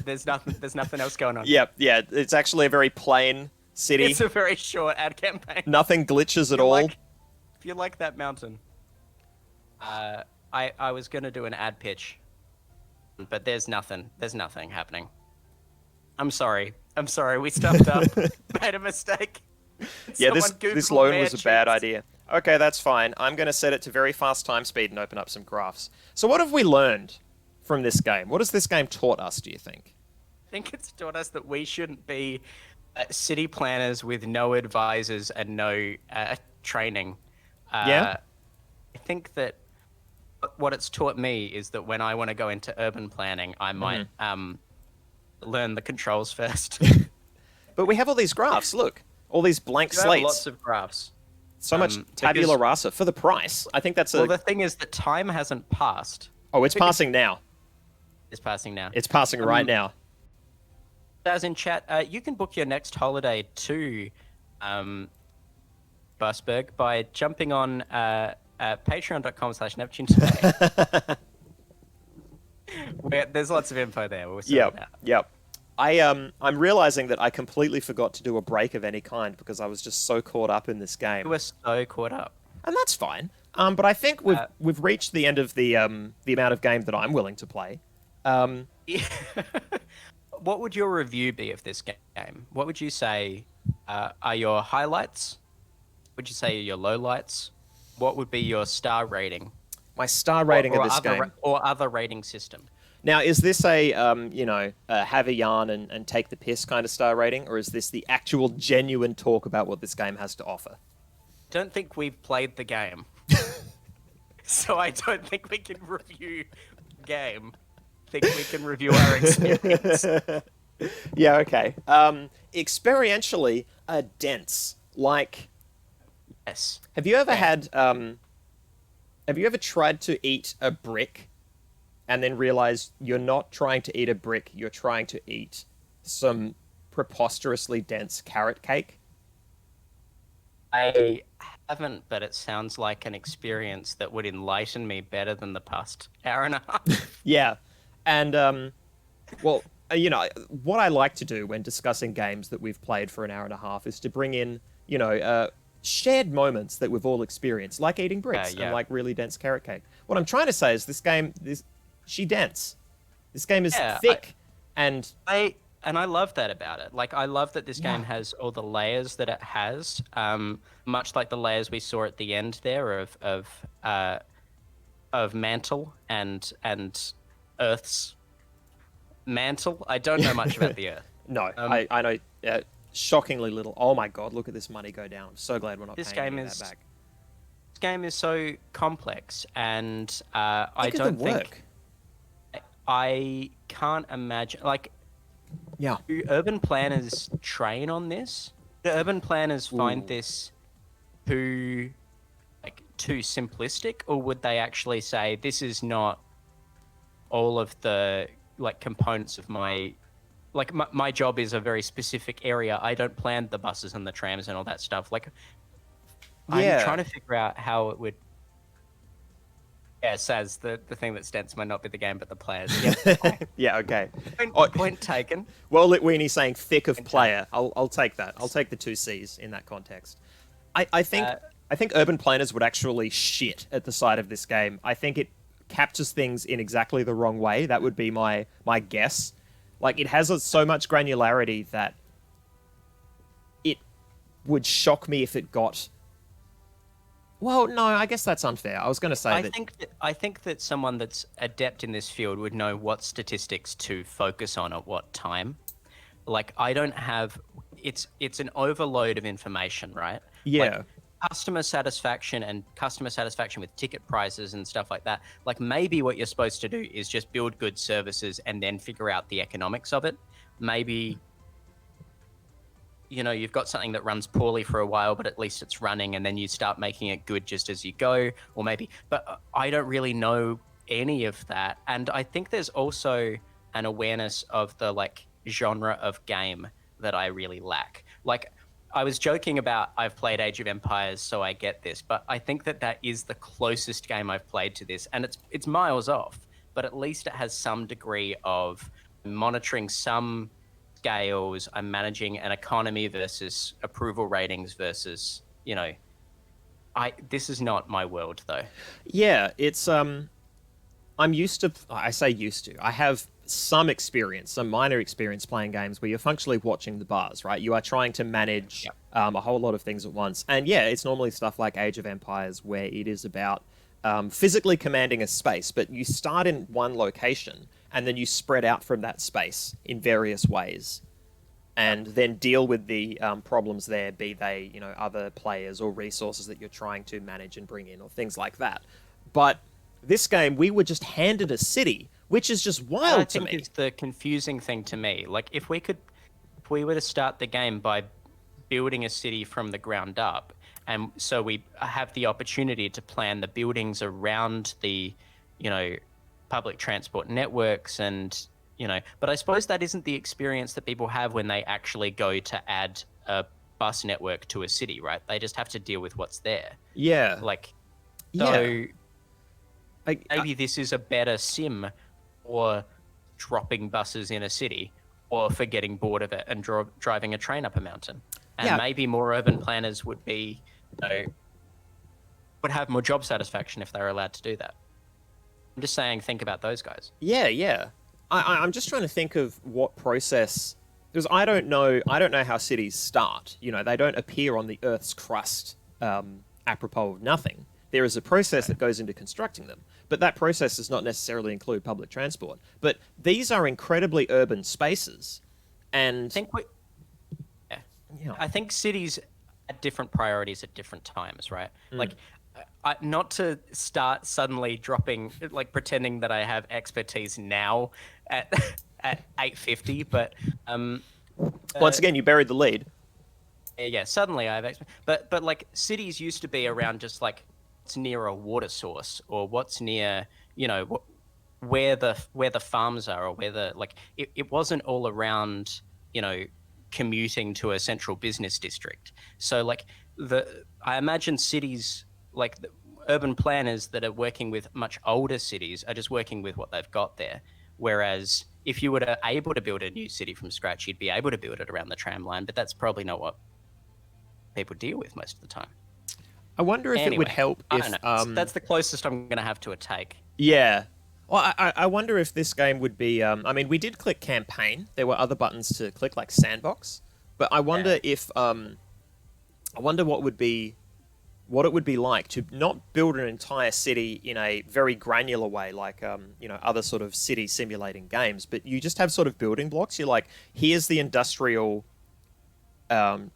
There's nothing else going on. Yeah. It's actually a very plain city. It's a very short ad campaign. Nothing glitches at all. If you like that mountain. I was gonna do an ad pitch, but there's nothing happening. I'm sorry. We stuffed up. Made a mistake. Yeah, this loan was a bad idea. Okay, that's fine. I'm going to set it to very fast time speed and open up some graphs. So what have we learned from this game? What has this game taught us, do you think? I think it's taught us that we shouldn't be city planners with no advisors and no training. Yeah? I think that what it's taught me is that when I want to go into urban planning, I might learn the controls first. But we have all these graphs, look. All these blank You slates. have lots of graphs. So much tabula rasa for the price. I think that's Well, the thing is that time hasn't passed. Oh, it's passing now. It's passing now. It's passing right now. As in chat, you can book your next holiday to Busberg by jumping on patreon.com/Neptune today. There's lots of info there. We'll sort it out. Yep. I'm realizing that I completely forgot to do a break of any kind because I was just so caught up in this game. You were so caught up. And that's fine. But I think we've reached the end of the amount of game that I'm willing to play. What would your review be of this game? What would you say are your highlights? Would you say your lowlights? What would be your star rating? My star rating of this game. Or other rating system. Now, is this a have a yarn and take the piss kind of star rating, or is this the actual genuine talk about what this game has to offer? Don't think we've played the game. So I don't think we can review the game. I think we can review our experience. Yeah, okay. Experientially, dense. Like, yes. Have you ever had... have you ever tried to eat a brick and then realized you're not trying to eat a brick, you're trying to eat some preposterously dense carrot cake? I haven't, but it sounds like an experience that would enlighten me better than the past hour and a half. Yeah. And, what I like to do when discussing games that we've played for an hour and a half is to bring in, shared moments that we've all experienced, like eating bricks and like really dense carrot cake. What I'm trying to say is this game, she dense. This game is thick, and I love that about it. Like, I love that this game has all the layers that it has, much like the layers we saw at the end there of mantle and Earth's mantle. I don't know much about the Earth. No, I know shockingly little. Oh my god, look at this money go down. I'm so glad we're not paying that back. This game is so complex, and I don't think... I can't imagine... Like, Yeah. Do urban planners train on this? Do urban planners find Ooh. this too too simplistic, or would they actually say this is not all of the components of my job is a very specific area. I don't plan the buses and the trams and all that stuff. Like I'm trying Yeah. to figure out how it would. Yeah, says the thing that stands might not be the game, but the players. Yep. Yeah, okay. Point, Oh, point taken. well, Weenie's saying thick of player. I'll take that. I'll take the two C's in that context. I think I think urban planners would actually shit at the sight of this game. I think it captures things in exactly the wrong way. That would be my guess. Like it has so much granularity that it would shock me if it got. Well, no, I guess that's unfair. I was going to say that. I think that someone that's adept in this field would know what statistics to focus on at what time. Like I don't have it's an overload of information, right? Yeah. Like customer satisfaction with ticket prices and stuff like that. Like maybe what you're supposed to do is just build good services and then figure out the economics of it. Maybe you've got something that runs poorly for a while, but at least it's running, and then you start making it good just as you go, or maybe. But I don't really know any of that, and I think there's also an awareness of the genre of game that I really lack. Like I was joking about I've played Age of Empires, so I get this, but I think that is the closest game I've played to this, and it's miles off, but at least it has some degree of monitoring some scales. I'm managing an economy versus approval ratings versus, this is not my world though. Yeah, it's I'm used to. I say used to. I have some experience, some minor experience playing games where you're functionally watching the bars, right? You are trying to manage a whole lot of things at once, and yeah, it's normally stuff like Age of Empires where it is about physically commanding a space, but you start in one location and then you spread out from that space in various ways, and then deal with the problems there, be they other players or resources that you're trying to manage and bring in, or things like that. But this game, we were just handed a city, which is just wild to me. I think it's the confusing thing to me. Like if we were to start the game by building a city from the ground up, and so we have the opportunity to plan the buildings around the, public transport networks and, but I suppose that isn't the experience that people have when they actually go to add a bus network to a city, right? They just have to deal with what's there. Yeah. So maybe this is a better sim for dropping buses in a city or for getting bored of it and driving a train up a mountain. And maybe more urban planners would be, would have more job satisfaction if they were allowed to do that. I'm just saying, think about those guys. Yeah. I'm just trying to think of what process, because I don't know how cities start. They don't appear on the Earth's crust apropos of nothing. There is a process that goes into constructing them, but that process does not necessarily include public transport. But these are incredibly urban spaces, and I think cities had different priorities at different times, right? Like, not to start suddenly dropping, pretending that I have expertise now at 8:50, but once again, you buried the lead. Yeah, suddenly I have but cities used to be around just what's near a water source, or what's near where the farms are, or where it wasn't all around commuting to a central business district. So I imagine cities, the urban planners that are working with much older cities are just working with what they've got there. Whereas if you were able to build a new city from scratch, you'd be able to build it around the tram line, but that's probably not what people deal with most of the time. I wonder if it would help if... I don't know. That's the closest I'm going to have to a take. Yeah. Well, I wonder if this game would be... we did click campaign. There were other buttons to click, like sandbox. But I wonder if... I wonder what it would be like to not build an entire city in a very granular way, like other sort of city simulating games, but you just have sort of building blocks. You're like, here's the industrial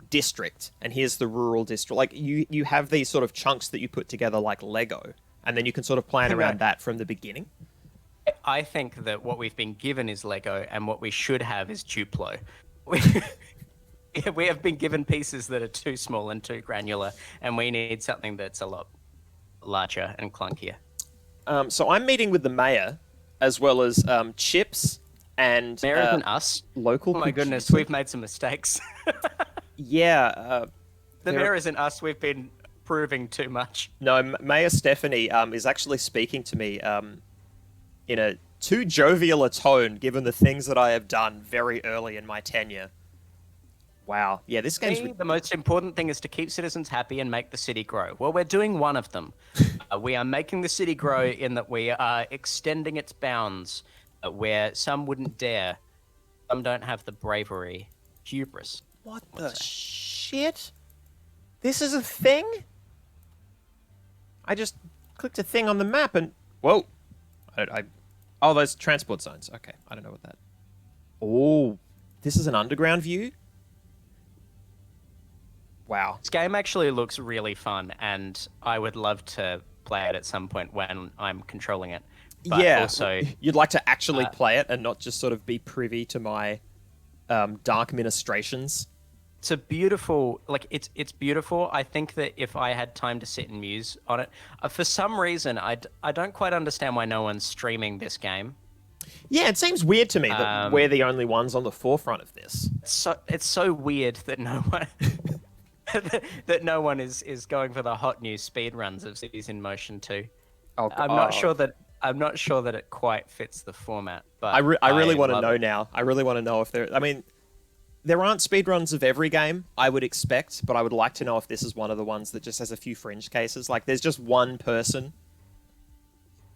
district, and here's the rural district. Like you have these sort of chunks that you put together like Lego, and then you can sort of plan around that from the beginning. I think that what we've been given is Lego, and what we should have is Duplo. We, we have been given pieces that are too small and too granular, and we need something that's a lot larger and clunkier. So I'm meeting with the mayor, as well as Chips and Mayor isn't us. local. Oh my goodness, producer. we've made some mistakes. Yeah. The mayor isn't us. We've been proving too much. No, Mayor Stephanie is actually speaking to me in a too jovial a tone, given the things that I have done very early in my tenure. Wow. Yeah, this game's... The most important thing is to keep citizens happy and make the city grow. Well, we're doing one of them. We are making the city grow in that we are extending its bounds where some wouldn't dare. Some don't have the bravery. Hubris. What the shit? This is a thing? I just clicked a thing on the map and... Whoa. Oh, those transport zones. Okay, I don't know what that... Oh, this is an underground view? Wow. This game actually looks really fun, and I would love to play it at some point when I'm controlling it. But yeah, also, you'd like to actually play it and not just sort of be privy to my dark ministrations. it's a beautiful, like it's beautiful. I think that if I had time to sit and muse on it, for some reason, I don't quite understand why no one's streaming this game. Yeah, it seems weird to me that we're the only ones on the forefront of this. It's so weird that no one that no one is going for the hot new speed runs of Cities in Motion 2. I'm not sure that it quite fits the format. But I really want to know now. I really want to know if there. I mean, there aren't speedruns of every game, I would expect, but I would like to know if this is one of the ones that just has a few fringe cases. Like, there's just one person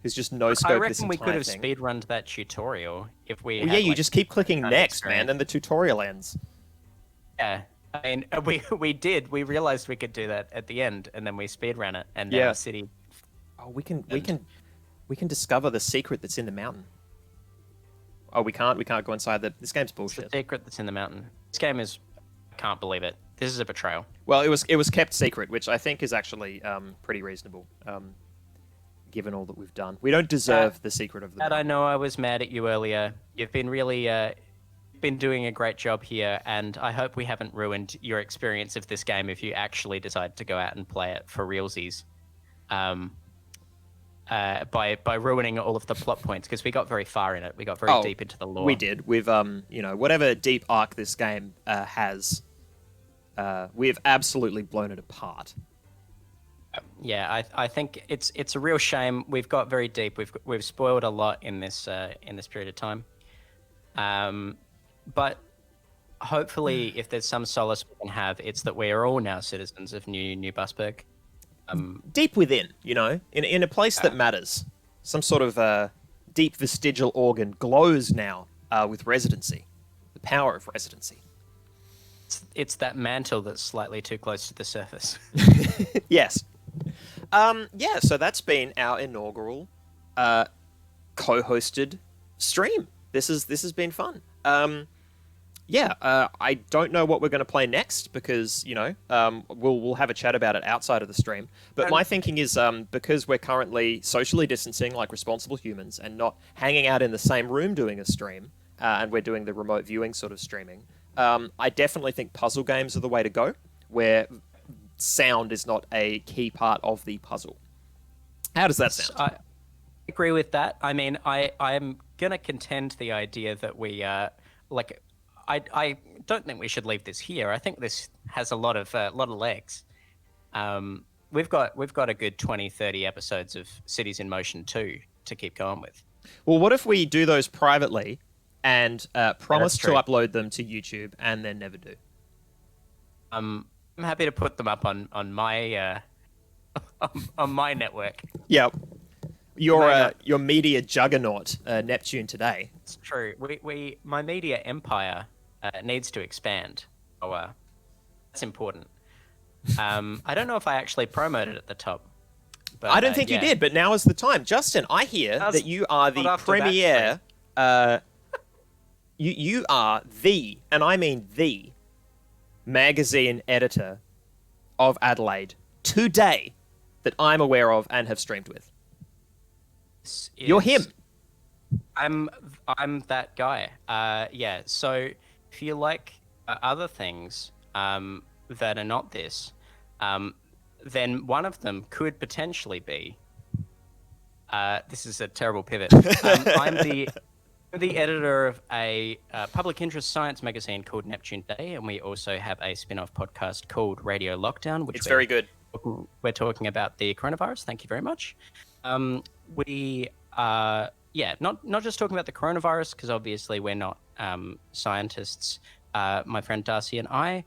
who's just no scope. I reckon this we entire could have thing. speedrunned that tutorial if we. Well, had, you like, just keep clicking next, man, experience. and the tutorial ends. Yeah, I mean, we did. We realized we could do that at the end, and then we speedran it, and now Yeah. the city. Oh, we can discover the secret that's in the mountain. Oh, we can't go inside this game's It's the bullshit. secret that's in the mountain. This game is. I can't believe it. This is a betrayal. Well, it was kept secret, which I think is actually pretty reasonable, given all that we've done. We don't deserve the secret of the Dad, I mountain. know I was mad at you earlier. You've been really been doing a great job here, and I hope we haven't ruined your experience of this game if you actually decide to go out and play it for realsies. By ruining all of the plot points, because we got very far in it. We got very deep into the lore. We did. We've whatever deep arc this game has, we have absolutely blown it apart. Yeah, I think it's a real shame. We've got very deep. We've spoiled a lot in this period of time. But hopefully, if there's some solace we can have, it's that we are all now citizens of New Busberg. Deep within, in a place that matters. Some sort of deep vestigial organ glows now with residency. The power of residency. It's that mantle that's slightly too close to the surface. Yes. Yeah, so that's been our inaugural co-hosted stream. This has been fun. I don't know what we're going to play next because, we'll have a chat about it outside of the stream. But my thinking is because we're currently socially distancing like responsible humans and not hanging out in the same room doing a stream, and we're doing the remote viewing sort of streaming, I definitely think puzzle games are the way to go, where sound is not a key part of the puzzle. How does that sound? I agree with that. I mean, I'm going to contend the idea that we, I don't think we should leave this here. I think this has a lot of legs. We've got a good 20, 30 episodes of Cities in Motion 2 to keep going with. Well, what if we do those privately and promise to true. upload them to YouTube and then never do? I'm happy to put them up on my on my network. Yeah. No. Your media juggernaut, Neptune today. It's true. My media empire needs to expand. Oh, that's important. I don't know if I actually promoted at the top. But, I don't think you did, but now is the time. Justin, I hear that you are the premier... you are the, and I mean the, magazine editor of Adelaide today that I'm aware of and have streamed with. You're him. I'm that guy. Yeah. So if you like other things that are not this, then one of them could potentially be. This is a terrible pivot. I'm the editor of a public interest science magazine called Neptune Day, and we also have a spin-off podcast called Radio Lockdown, which It's very good. we're talking about the coronavirus. Thank you very much. We are, yeah, not just talking about the coronavirus, because obviously we're not scientists. My friend Darcy and I,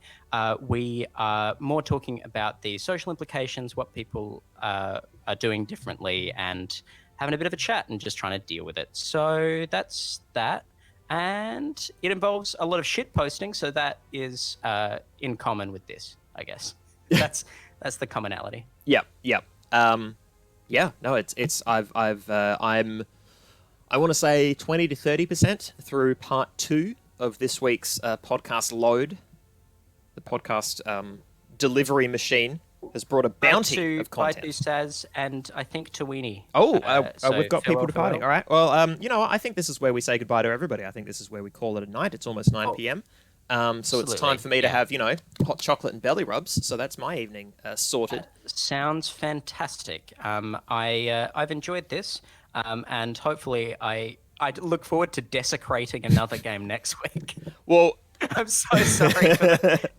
we are more talking about the social implications, what people are doing differently, and having a bit of a chat and just trying to deal with it. So that's that. And it involves a lot of shit posting, so that is in common with this, I guess. That's the commonality. Yeah, yeah. Yeah, no, I'm I want to say 20 to 30% through part 2 of this week's podcast load. The podcast delivery machine has brought a bounty of content. To Saz and I think to Weenie. So we've got people departing. All right. Well, you know what? I think this is where we say goodbye to everybody. I think this is where we call it a night. It's almost 9 p.m. So absolutely. it's time for me to have, hot chocolate and belly rubs. So that's my evening sorted. Sounds fantastic. I've enjoyed this, and hopefully I look forward to desecrating another game next week. Well, I'm so sorry for that.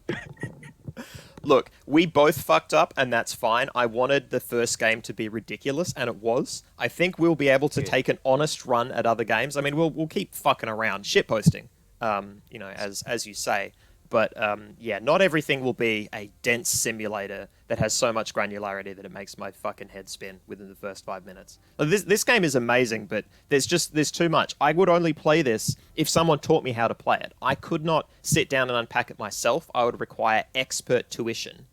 Look, we both fucked up, and that's fine. I wanted the first game to be ridiculous, and it was. I think we'll be able to take an honest run at other games. I mean, we'll keep fucking around, shitposting, as you say. But yeah, not everything will be a dense simulator that has so much granularity that it makes my fucking head spin within the first 5 minutes. This game is amazing, but there's too much. I would only play this if someone taught me how to play it. I could not sit down and unpack it myself. I would require expert tuition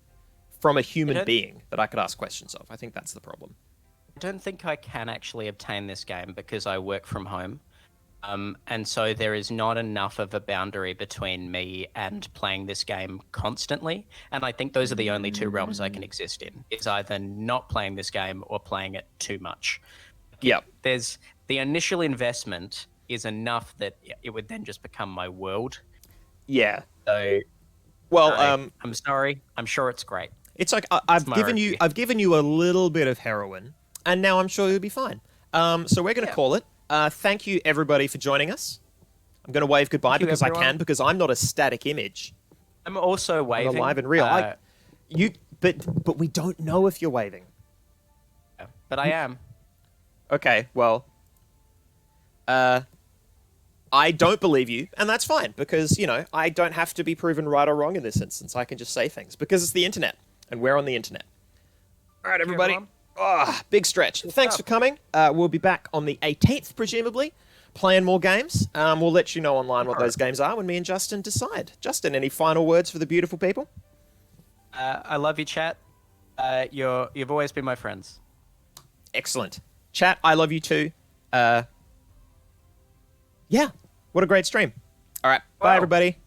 from a human being that I could ask questions of. I think that's the problem. I don't think I can actually obtain this game because I work from home. And so there is not enough of a boundary between me and playing this game constantly. And I think those are the only two realms I can exist in. It's either not playing this game or playing it too much. Yeah. There's the initial investment is enough that it would then just become my world. Yeah. So, well, I'm sorry. I'm sure it's great. It's like I've given you a little bit of heroin, and now I'm sure you'll be fine. So we're going to call it. Thank you, everybody, for joining us. I'm going to wave goodbye because I can, because I'm not a static image. I'm also waving. I'm alive and real. But we don't know if you're waving. But I am. Okay, well, I don't believe you, and that's fine, because, I don't have to be proven right or wrong in this instance. I can just say things, because it's the internet, and we're on the internet. All right, everybody. Big stretch. Thanks for coming. We'll be back on the 18th, presumably, playing more games. We'll let you know online what those games are when me and Justin decide. Justin, any final words for the beautiful people? I love you, chat. You've always been my friends. Excellent. Chat, I love you too. Yeah, what a great stream. All right, bye, everybody.